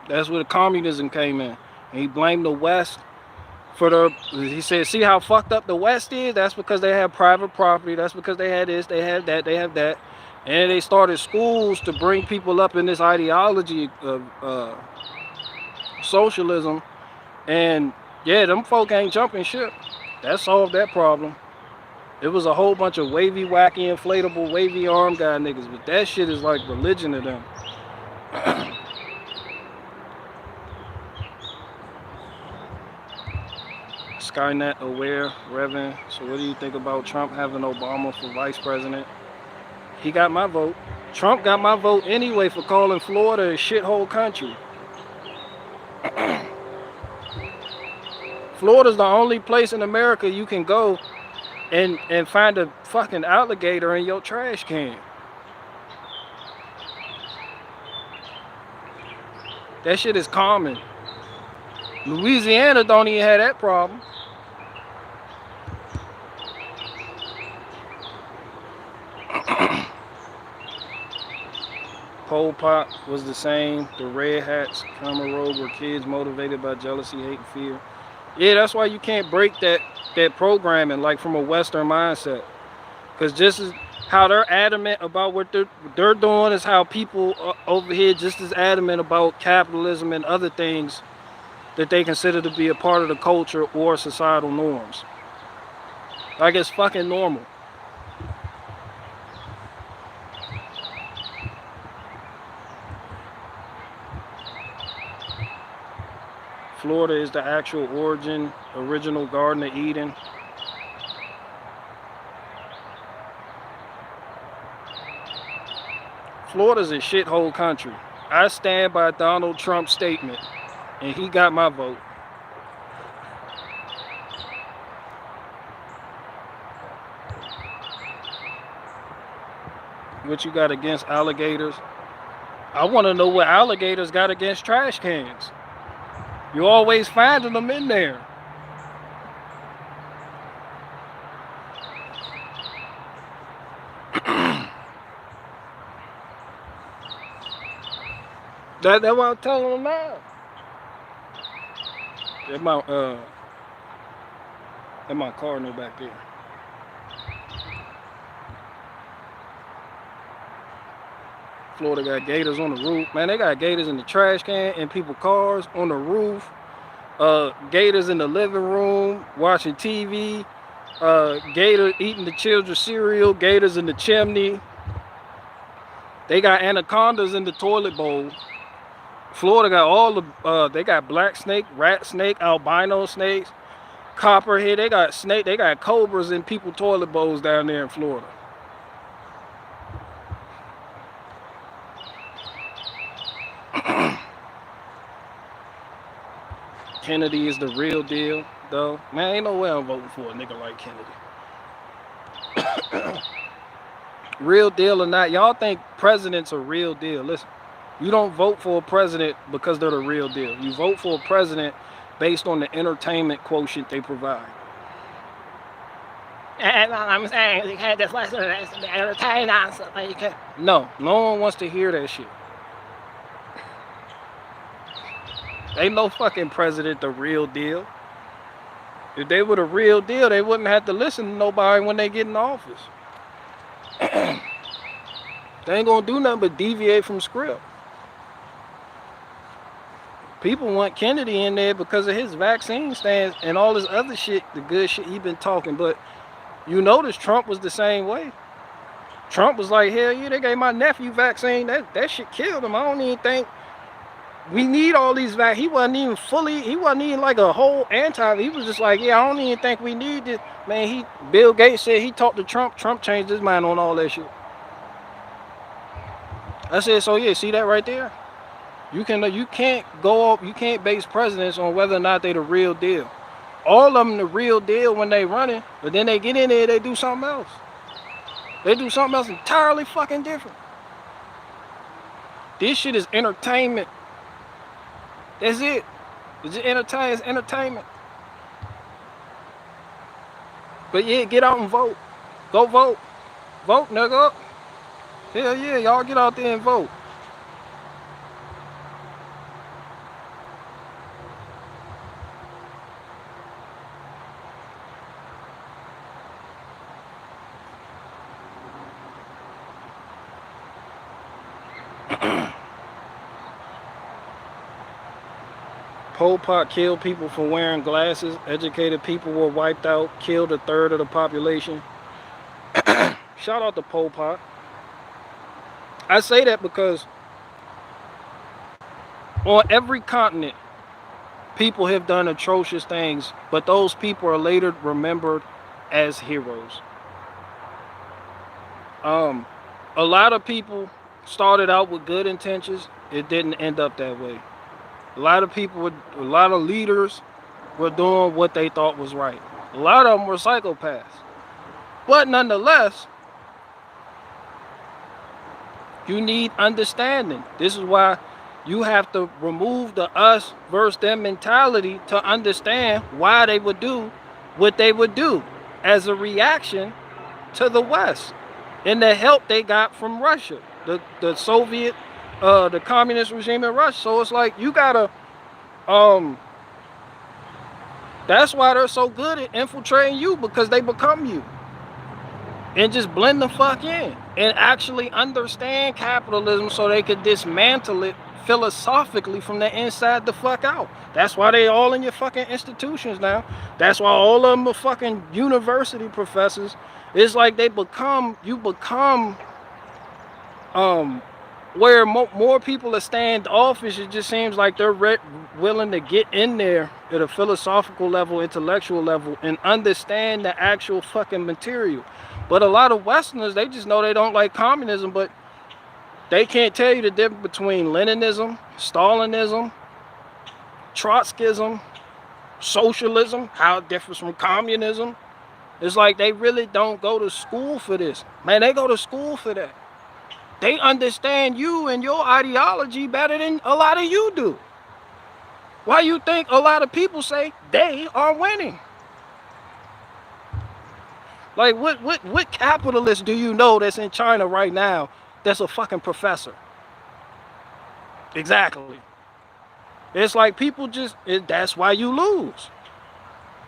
A: That's where the communism came in. And he blamed the West for the, he said, see how fucked up the West is? That's because they have private property. That's because they had this, they have that, they have that. And they started schools to bring people up in this ideology of socialism. And yeah, them folk ain't jumping ship. That solved that problem. It was a whole bunch of wavy, wacky, inflatable, wavy arm guy niggas. But that shit is like religion to them. Skynet aware, Reverend. So what do you think about Trump having Obama for vice president? He got my vote. Trump got my vote anyway for calling Florida a shithole country. Florida's the only place in America you can go and find a fucking alligator in your trash can. That shit is common. Louisiana don't even have that problem. Pol Pot was the same. The Red Hats, Khmer Rouge were kids motivated by jealousy, hate, and fear. Yeah, that's why you can't break that programming like from a Western mindset. Because just as how they're adamant about what they're doing is how people over here just as adamant about capitalism and other things that they consider to be a part of the culture or societal norms. Like it's fucking normal. Florida is the actual original Garden of Eden. Florida's a shithole country. I stand by Donald Trump's statement, and he got my vote. What you got against alligators? I want to know what alligators got against trash cans. You always finding them in there. That's what I'm telling them now. That's my cardinal back there. Florida got gators on the roof. Man, they got gators in the trash can, in people's cars, on the roof. Gators in the living room, watching TV. Gator eating the children's cereal. Gators in the chimney. They got anacondas in the toilet bowl. Florida got all the, they got black snake, rat snake, albino snakes, copperhead. They got snake, they got cobras in people's toilet bowls down there in Florida. Kennedy is the real deal, though. Man, ain't no way I'm voting for a nigga like Kennedy. Real deal or not, y'all think presidents are real deal. Listen, you don't vote for a president because they're the real deal. You vote for a president based on the entertainment quotient they provide.
C: And I'm saying you can't just listen to this and be entertained on something. You can't.
A: No one wants to hear that shit. Ain't no fucking president the real deal. If they were the real deal, they wouldn't have to listen to nobody when they get in office. They ain't gonna do nothing but deviate from script. People want Kennedy in there because of his vaccine stance and all this other shit, the good shit he been talking. But you notice Trump was the same way. Trump was like, hell yeah, they gave my nephew vaccine. That shit killed him. I don't even think we need all these vaccines. He wasn't even like a whole anti. He was just like, yeah, I don't even think we need this. Man, Bill Gates said he talked to Trump. Trump changed his mind on all that shit. I said, so yeah, see that right there? You can't go up, you can't base presidents on whether or not they the real deal. All of them the real deal when they running, but then they get in there, they do something else. They do something else entirely fucking different. This shit is entertainment. That's it. It's entertainment. But yeah, get out and vote. Go vote. Vote, nigga. Hell yeah, y'all get out there and vote. Pol Pot killed people for wearing glasses. Educated people were wiped out. Killed a third of the population. Shout out to Pol Pot. I say that because on every continent, people have done atrocious things, but those people are later remembered as heroes. A lot of people started out with good intentions. It didn't end up that way. A lot of leaders were doing what they thought was right. A lot of them were psychopaths. But nonetheless, you need understanding. This is why You have to remove the us versus them mentality to understand why they would do what they would do as a reaction to the West and the help they got from Russia, the Soviet, the communist regime in Russia. So it's like you gotta, that's why they're so good at infiltrating you, because they become you and just blend the fuck in and actually understand capitalism so they could dismantle it philosophically from the inside the fuck out. That's why they all in your fucking institutions now. That's why all of them are fucking university professors. It's like they become, you become, where more people are standoffish. It just seems like they're willing to get in there at a philosophical level, intellectual level, and understand the actual fucking material. But a lot of Westerners, they just know they don't like communism, but they can't tell you the difference between Leninism, Stalinism, Trotskyism, socialism, how it differs from communism. It's like they really don't go to school for this. Man, they go to school for that. They understand you and your ideology better than a lot of you do. Why you think a lot of people say they are winning? Like, what capitalist do you know that's in China right now that's a fucking professor? Exactly. It's like people just, that's why you lose.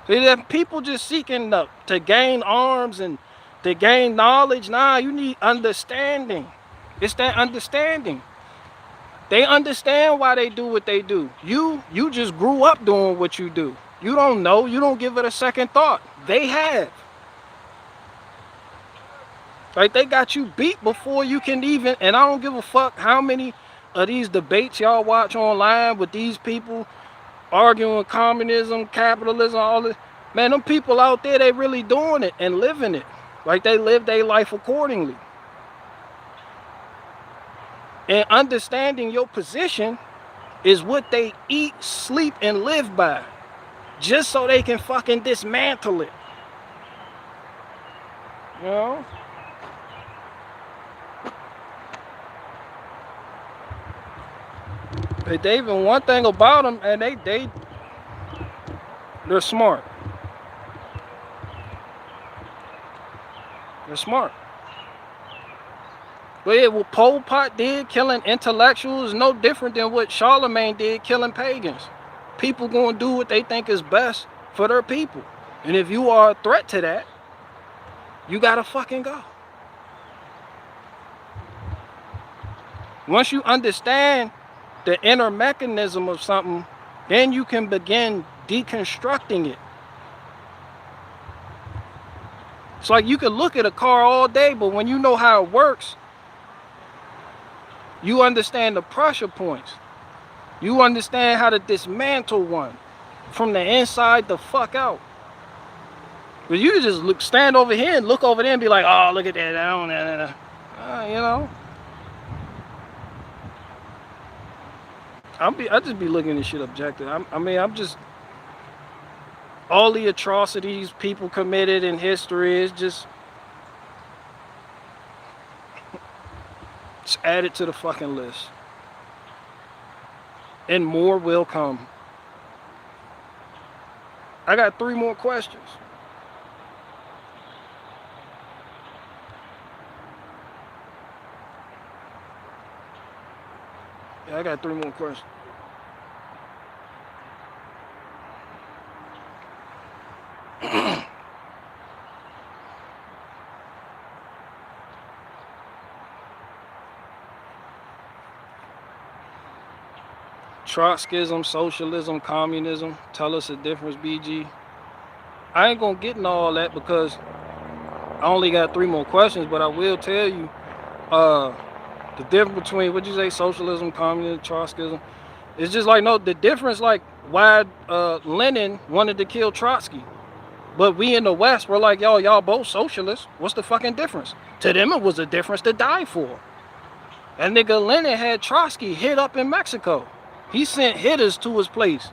A: See, that people just seeking to gain arms and to gain knowledge. Nah, you need understanding. It's that understanding. They understand why they do what they do. You just grew up doing what you do. You don't know. You don't give it a second thought. They have. Like, they got you beat before you can even, and I don't give a fuck how many of these debates y'all watch online with these people arguing communism, capitalism, all this. Man, them people out there, they really doing it and living it. Like, they live their life accordingly. And understanding your position is what they eat, sleep, and live by. Just so they can fucking dismantle it. You know? But they even one thing about them, and they're smart. They're smart. But yeah, what Pol Pot did, killing intellectuals, is no different than what Charlemagne did, killing pagans. People gonna do what they think is best for their people. And if you are a threat to that, you gotta fucking go. Once you understand the inner mechanism of something, then you can begin deconstructing it. It's like you can look at a car all day, but when you know how it works, you understand the pressure points. You understand how to dismantle one from the inside the fuck out. But you can just stand over here and look over there and be like, oh, look at that. I don't know. You know? I just be looking at this shit objective. I'm just, all the atrocities people committed in history is just add it to the fucking list. And more will come. I got 3 more questions. Yeah, I got 3 more questions. Trotskyism, socialism, communism. Tell us the difference, BG. I ain't gonna get into all that because I only got 3 more questions, but I will tell you the difference between, what you say, socialism, communism, Trotskyism. It's just like, no, the difference, like why Lenin wanted to kill Trotsky. But we in the West, we're like, y'all both socialists. What's the fucking difference? To them, it was a difference to die for. That nigga Lenin had Trotsky hid up in Mexico. He sent hitters to his place.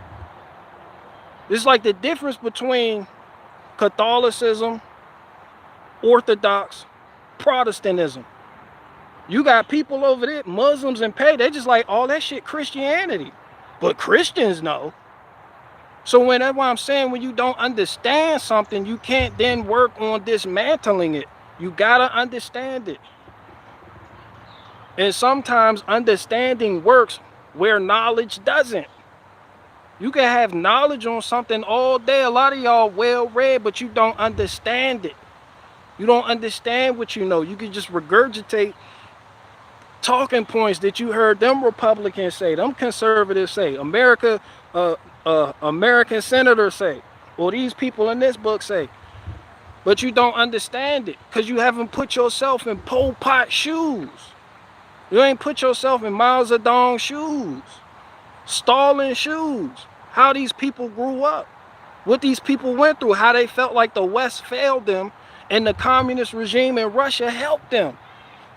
A: It's like the difference between Catholicism, Orthodox, Protestantism. You got people over there, Muslims and they just like all that shit Christianity. But Christians know. So that's why I'm saying when you don't understand something, you can't then work on dismantling it. You gotta understand it. And sometimes understanding works where knowledge doesn't. You can have knowledge on something all day. A lot of y'all well read, but you don't understand it. You don't understand what you know. You can just regurgitate talking points that you heard them Republicans say, them conservatives say, American senators say, or these people in this book say. But you don't understand it because you haven't put yourself in Pol Pot shoes. You ain't put yourself in Mao Zedong shoes, Stalin shoes. How these people grew up, what these people went through, how they felt like the West failed them and the communist regime in Russia helped them.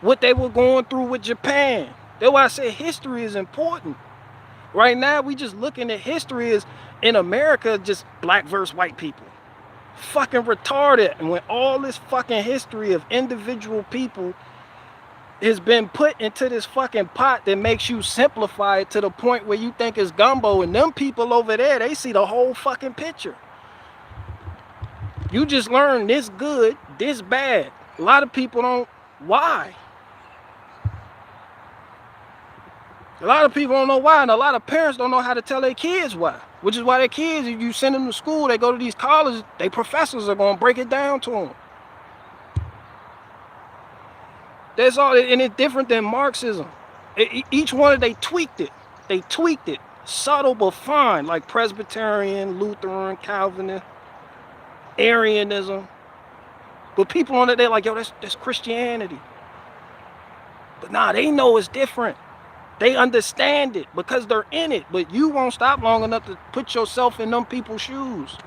A: What they were going through with Japan. That's why I say history is important. Right now, we just looking at history as in America, just black versus white people. Fucking retarded. And when all this fucking history of individual people has been put into this fucking pot that makes you simplify it to the point where you think it's gumbo, and them people over there, they see the whole fucking picture. You just learn this good, this bad. A lot of people don't. Why? A lot of people don't know why, and a lot of parents don't know how to tell their kids why. Which is why their kids, if you send them to school, they go to these colleges, their professors are going to break it down to them. That's all, and it's different than Marxism. Each one, they tweaked it. They tweaked it. Subtle but fine, like Presbyterian, Lutheran, Calvinist, Arianism. But people on it, they're like, yo, that's Christianity. But nah, they know it's different. They understand it because they're in it, but you won't stop long enough to put yourself in them people's shoes.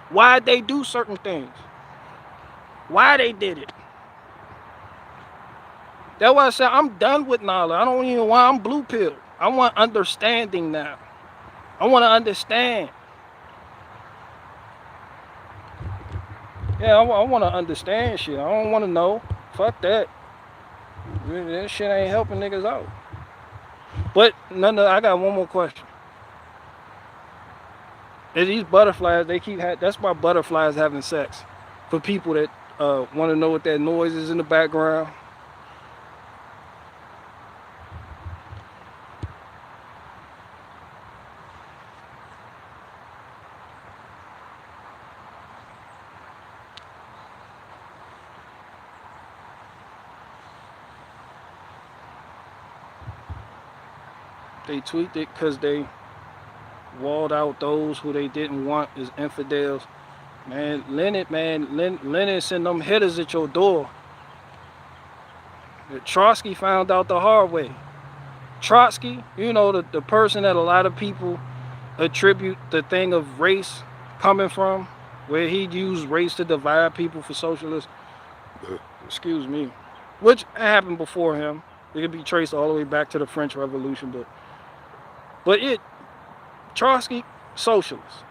A: Why they do certain things. Why they did it. That's why I said I'm done with knowledge. I don't even want, I'm blue pill. I want understanding now. I want to understand. Yeah, I want to understand shit. I don't want to know. Fuck that. That shit ain't helping niggas out. But I got one more question. And these butterflies, that's why butterflies having sex. For people that want to know what that noise is in the background. They tweaked it because they walled out those who they didn't want as infidels. Man, Lenin sent them hitters at your door. Trotsky found out the hard way. Trotsky, you know, the person that a lot of people attribute the thing of race coming from, where he used race to divide people for socialists. Excuse me. Which happened before him. It could be traced all the way back to the French Revolution, but Trotsky, socialist.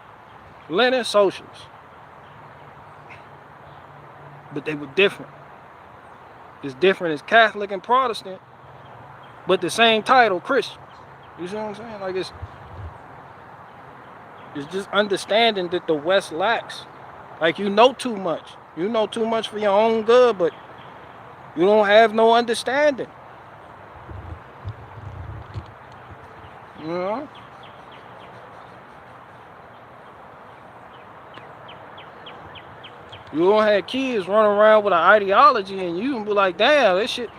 A: Lenin, socialist. But they were different. It's different as Catholic and Protestant, but the same title, Christian. You see what I'm saying? Like it's just understanding that the West lacks. Like you know too much. You know too much for your own good, but you don't have no understanding. You know? You don't have kids running around with an ideology and you can be like, damn, this shit,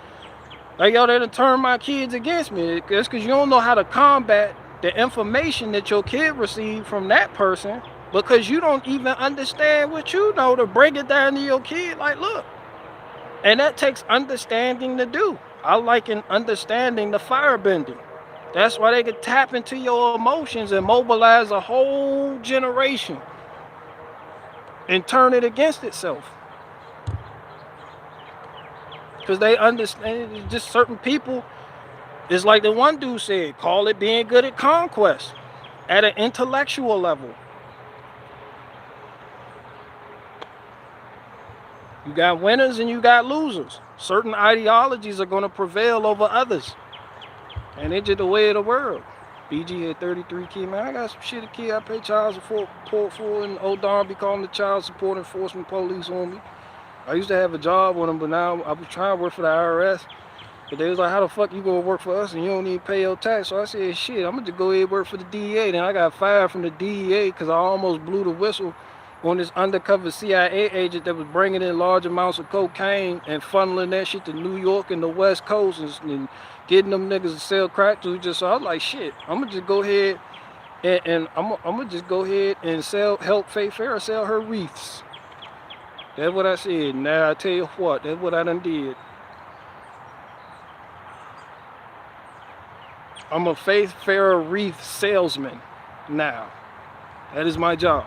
A: like, yo, they done turned my kids against me. That's because you don't know how to combat the information that your kid received from that person because you don't even understand what you know to break it down to your kid. Like, look. And that takes understanding to do. I liken understanding the firebending. That's why they can tap into your emotions and mobilize a whole generation and turn it against itself. Because they understand, it's just certain people, it's like the one dude said, call it being good at conquest at an intellectual level. You got winners and you got losers. Certain ideologies are going to prevail over others. And it's just the way of the world. BG had 33 kids, man. I got some shit a kid. I pay child support for, and old Don be calling the child support enforcement police on me. I used to have a job with them, but now I was trying to work for the IRS. But they was like, how the fuck you gonna work for us and you don't even pay your tax? So I said, shit, I'm gonna just go ahead and work for the DEA. Then I got fired from the DEA because I almost blew the whistle on this undercover CIA agent that was bringing in large amounts of cocaine and funneling that shit to New York and the West Coast and getting them niggas to sell crack to each other. So I was like, shit, I'm gonna just go ahead and I'm gonna just go ahead and help Faye Farrah sell her wreaths. That's what I said. Now I tell you what, that's what I done did. I'm a Faith Farrah wreath salesman now. That is my job.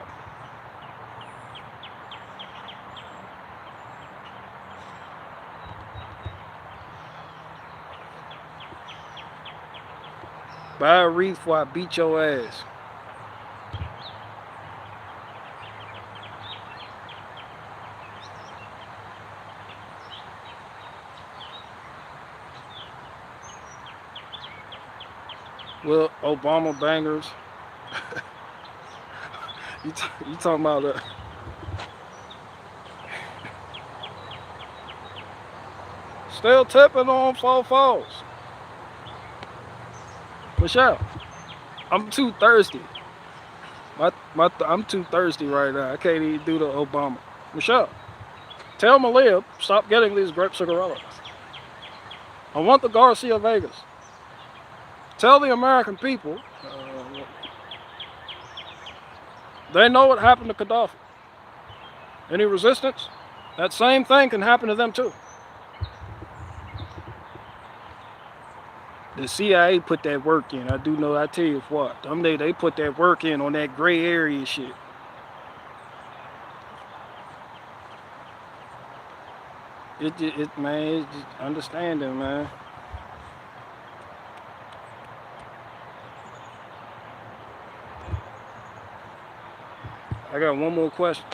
A: Buy a wreath before I beat your ass. Well, Obama bangers. you talking about still tipping on 4-4s. Michelle, I'm too thirsty. I'm too thirsty right now. I can't even do the Obama. Michelle, tell Malia stop getting these grape cigarillos. I want the Garcia Vegas. Tell the American people they know what happened to Gaddafi. Any resistance? That same thing can happen to them too. The CIA put that work in. I do know. I tell you what, they put that work in on that gray area shit. Man, it's just understanding, man. I got one more question.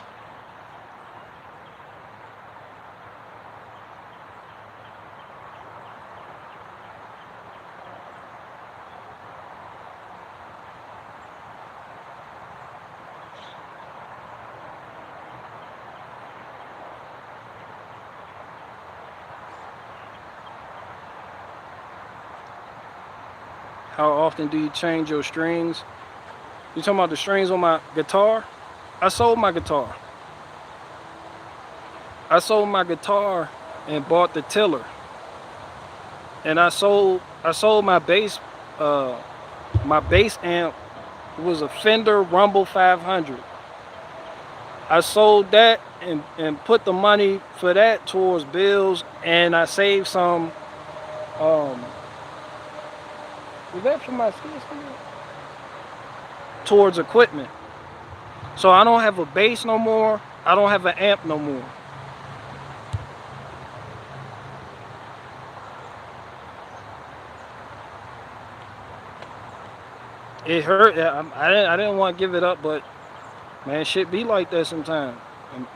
A: How often do you change your strings? You talking about the strings on my guitar? I sold my guitar. I sold my guitar and bought the tiller. And I sold my bass amp was a Fender Rumble 500. I sold that and put the money for that towards bills, and I saved some was that for my skid steer? Towards equipment. So I don't have a bass no more. I don't have an amp no more. It hurt. I didn't want to give it up, but man, shit be like that sometimes. And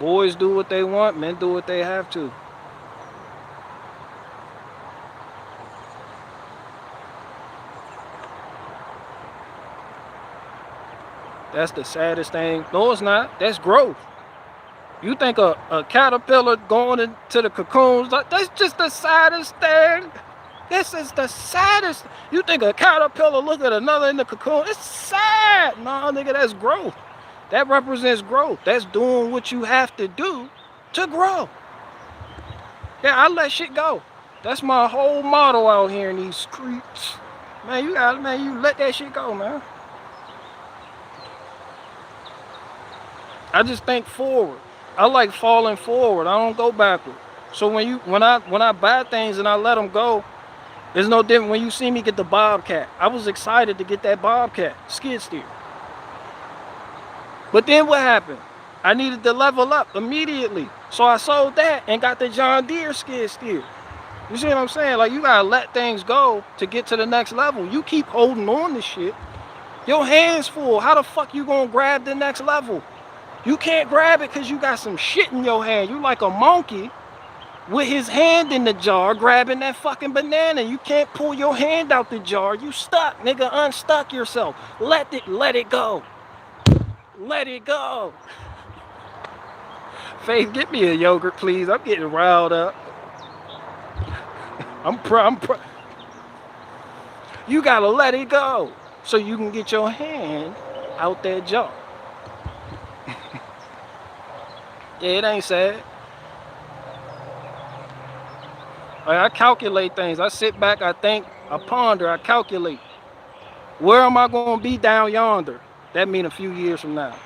A: boys do what they want, men do what they have to. That's the saddest thing. No, it's not. That's growth. You think a caterpillar going into the cocoons, that's just the saddest thing. This is the saddest. You think a caterpillar look at another in the cocoon, it's sad. No, nigga, that's growth. That represents growth. That's doing what you have to do to grow. Yeah, I let shit go. That's my whole motto out here in these streets. Man, you let that shit go, man. I just think forward. I like falling forward. I don't go backward. So when I buy things and I let them go, it's no different when you see me get the Bobcat. I was excited to get that Bobcat skid steer. But then what happened? I needed to level up immediately. So I sold that and got the John Deere skid steer. You see what I'm saying? Like, you gotta let things go to get to the next level. You keep holding on to shit, your hands full. How the fuck you gonna grab the next level? You can't grab it because you got some shit in your hand. You like a monkey with his hand in the jar grabbing that fucking banana. You can't pull your hand out the jar. You stuck, nigga. Unstuck yourself. Let it go. Let it go. Faith, get me a yogurt, please. I'm getting riled up. I'm pro. You gotta let it go so you can get your hand out that jar. Yeah, it ain't sad. Like, I calculate things. I sit back, I think, I ponder, I calculate. Where am I gonna be down yonder? That mean a few years from now.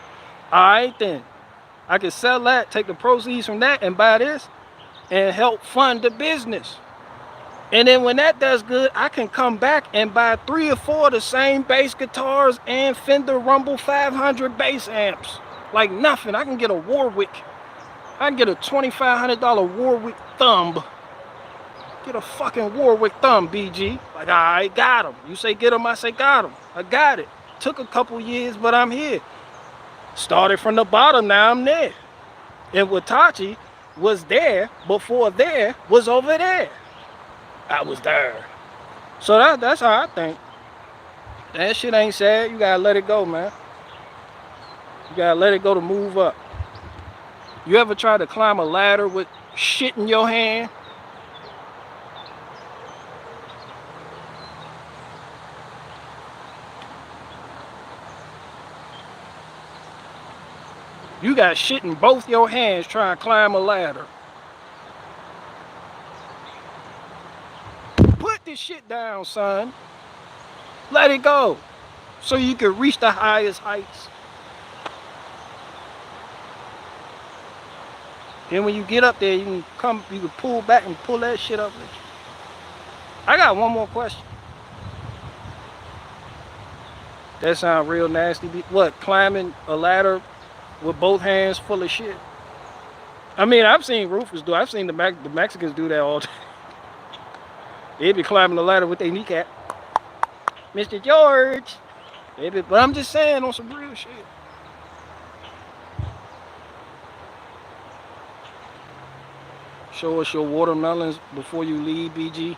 A: All right then. I can sell that, take the proceeds from that and buy this and help fund the business. And then when that does good, I can come back and buy 3 or 4 of the same bass guitars and Fender Rumble 500 bass amps. Like nothing. I can get a Warwick. I can get a $2,500 Warwick thumb. Get a fucking Warwick thumb, BG. Like, all right, got him. You say get him, I say got him. I got it. Took a couple years, but I'm here. Started from the bottom, now I'm there. And Watachi was there before there was over there. I was there. So that's how I think. That shit ain't sad. You gotta let it go, man. You gotta let it go to move up. You ever try to climb a ladder with shit in your hand? You got shit in both your hands trying to climb a ladder. Put this shit down, son. Let it go so you can reach the highest heights. Then when you get up there, you can pull back and pull that shit up with you. I got one more question. That sounds real nasty. What, climbing a ladder with both hands full of shit? I mean, I've seen roofers do. I've seen the Mexicans do that all day. They be climbing the ladder with their kneecap. Mr. George. But I'm just saying on some real shit. Show us your watermelons before you leave, BG.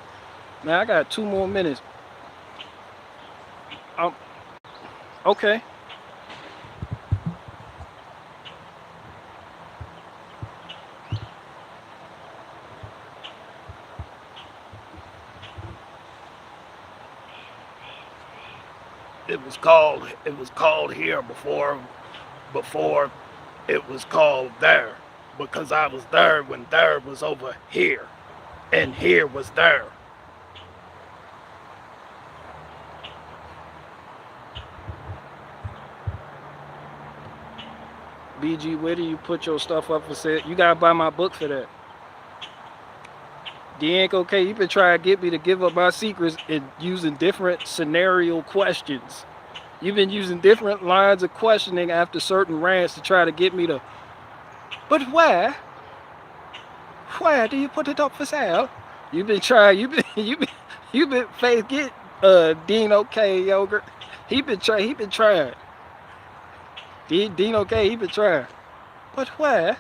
A: Man, I got 2 more minutes. Okay.
D: It was called here before it was called there, because I was there when there was over here and here was there.
A: BG, where do you put your stuff up for sale? You gotta buy my book for that. D-Ink, okay, you been trying to get me to give up my secrets and using different scenario questions. You've been using different lines of questioning after certain rants to try to get me to, but where do you put it up for sale? You've been trying, you've been Faith, get Dean okay yogurt. He been trying. Dean okay, he been trying. But where?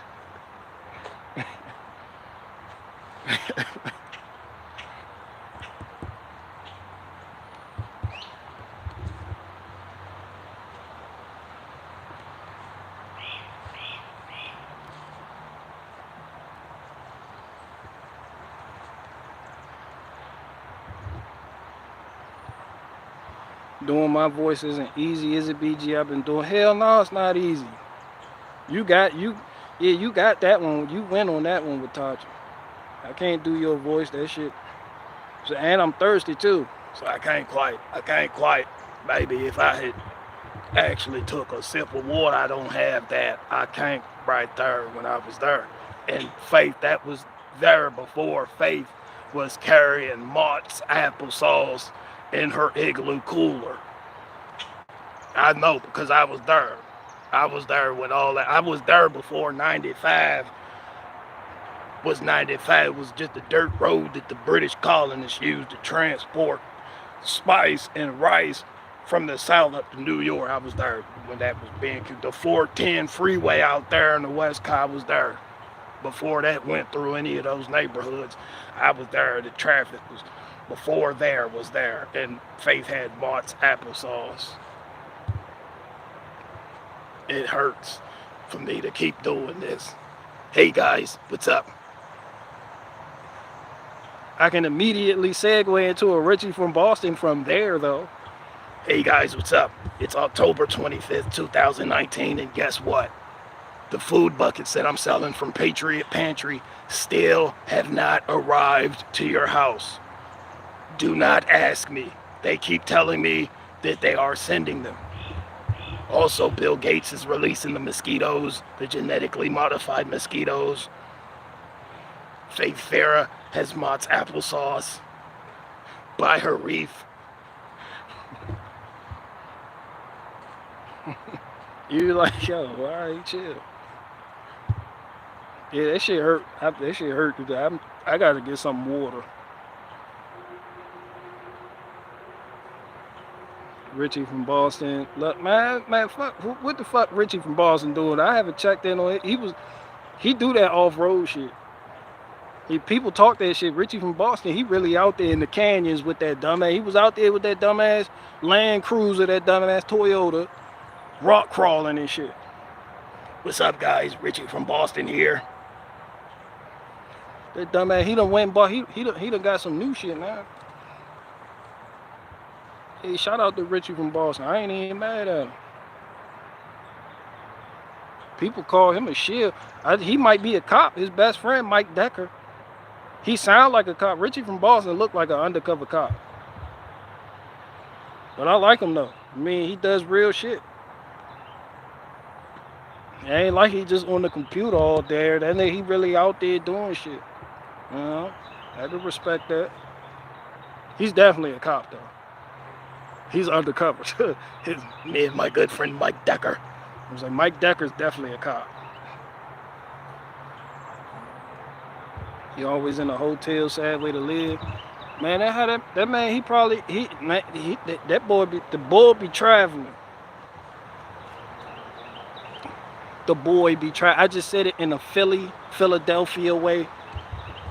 A: Doing my voice isn't easy, is it, BG? I've been doing, hell no, it's not easy. You got that one. You went on that one with Tachi. I can't do your voice, that shit. So, and I'm thirsty too.
D: So I can't quite. Maybe if I had actually took a sip of water, I don't have that. I can't right there when I was there. And Faith, that was there before Faith was carrying Mott's applesauce in her igloo cooler. I know because I was there. I was there when all that. I was there before 95 was 95. It was just a dirt road that the British colonists used to transport spice and rice from the south up to New York. I was there when that was being the 410 freeway out there in the West Coast. I was there before that went through any of those neighborhoods. I was there. The traffic was before there was there, and Faith had Mott's applesauce. It hurts for me to keep doing this. Hey guys, what's up?
A: I can immediately segue into a Richie from Boston from there, though.
D: Hey guys, what's up? It's October 25th, 2019, and guess what? The food buckets that I'm selling from Patriot Pantry still have not arrived to your house. Do not ask me. They keep telling me that they are sending them. Also, Bill Gates is releasing the mosquitoes, the genetically modified mosquitoes. Faith Farah has Mott's applesauce. Buy her wreath.
A: You like, yo, all right, chill. Yeah, that shit hurt. That shit hurt. I gotta get some water. Richie from Boston. Look, man, fuck. What the fuck Richie from Boston doing? I haven't checked in on it. He do that off-road shit. People talk that shit. Richie from Boston, he really out there in the canyons with that dumbass. He was out there with that dumbass Land Cruiser, that dumbass Toyota, rock crawling and shit.
D: What's up, guys? Richie from Boston here.
A: That dumbass, he done went and bought, he done got some new shit now. Hey, shout out to Richie from Boston. I ain't even mad at him. People call him a shield. He might be a cop. His best friend, Mike Decker. He sound like a cop. Richie from Boston looked like an undercover cop. But I like him though. I mean, he does real shit. It ain't like he just on the computer all day. That nigga, he really out there doing shit. You know, I had to respect that. He's definitely a cop though. He's undercover.
D: Me and my good friend Mike Decker.
A: I was like, Mike Decker's definitely a cop. He always in a hotel, sad way to live. Man, that man, the boy be traveling. The boy be traveling. I just said it in a Philadelphia way.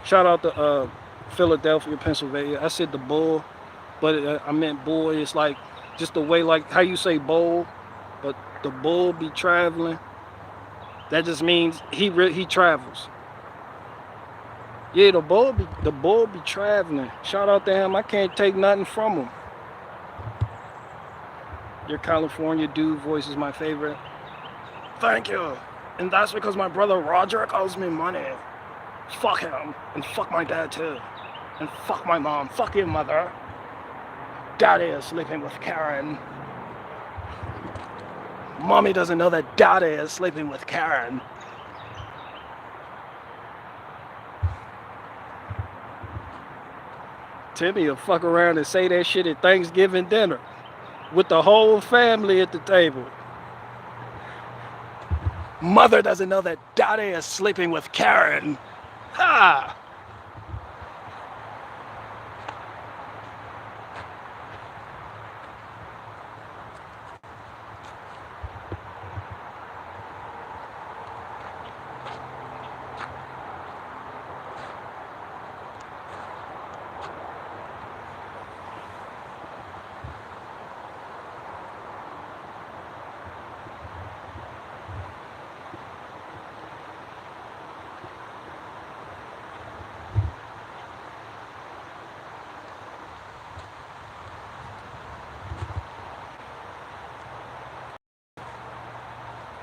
A: Shout out to Philadelphia, Pennsylvania. I said the bull, but I meant boy. It's like just the way, like how you say bowl, but the bull be traveling. That just means he travels. Yeah, the bull be traveling. Shout out to him. I can't take nothing from him. Your California dude voice is my favorite.
D: Thank you. And that's because my brother Roger owes me money. Fuck him. And fuck my dad too. And fuck my mom. Fuck your mother. Daddy is sleeping with Karen. Mommy doesn't know that Daddy is sleeping with Karen.
A: Timmy will fuck around and say that shit at Thanksgiving dinner with the whole family at the table.
D: Mother doesn't know that Daddy is sleeping with Karen. Ha!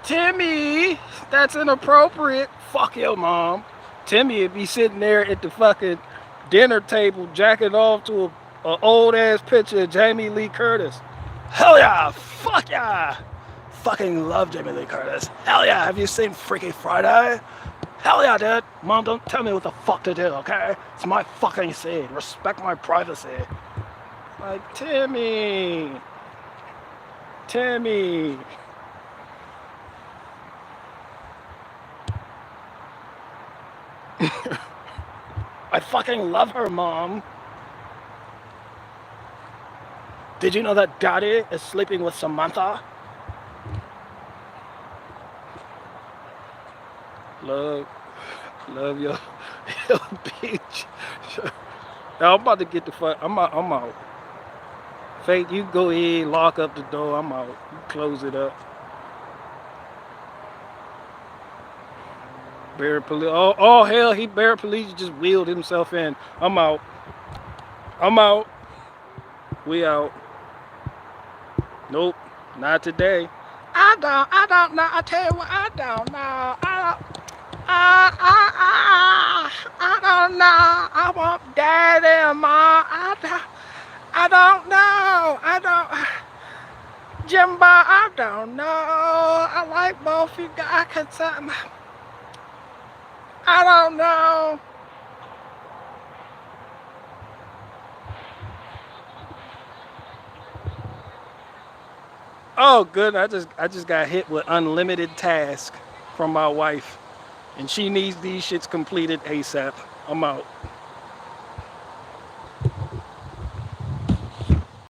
A: Timmy, that's inappropriate. Fuck your mom. Timmy would be sitting there at the fucking dinner table jacking off to a old ass picture of Jamie Lee Curtis.
D: Hell yeah! Fuck yeah! Fucking love Jamie Lee Curtis. Hell yeah! Have you seen Freaky Friday? Hell yeah, dude! Mom, don't tell me what the fuck to do, okay? It's my fucking scene. Respect my privacy.
A: Like, Timmy.
D: I fucking love her, Mom. Did you know that Daddy is sleeping with Samantha?
A: Look, Love your, your bitch. Now, I'm about to get the fuck. I'm out. Faith, you go ahead, lock up the door. I'm out. You close it up. Barry police. Oh hell, he Barry police just wheeled himself in. I'm out. I'm out. We out. Nope, not today. I don't know. I tell you what, I don't know. I don't know. I want daddy and mom. I don't know. Jimbo, I don't know. I like both you guys. I don't know. Oh, good. I just got hit with unlimited task from my wife, and she needs these shits completed ASAP. I'm out.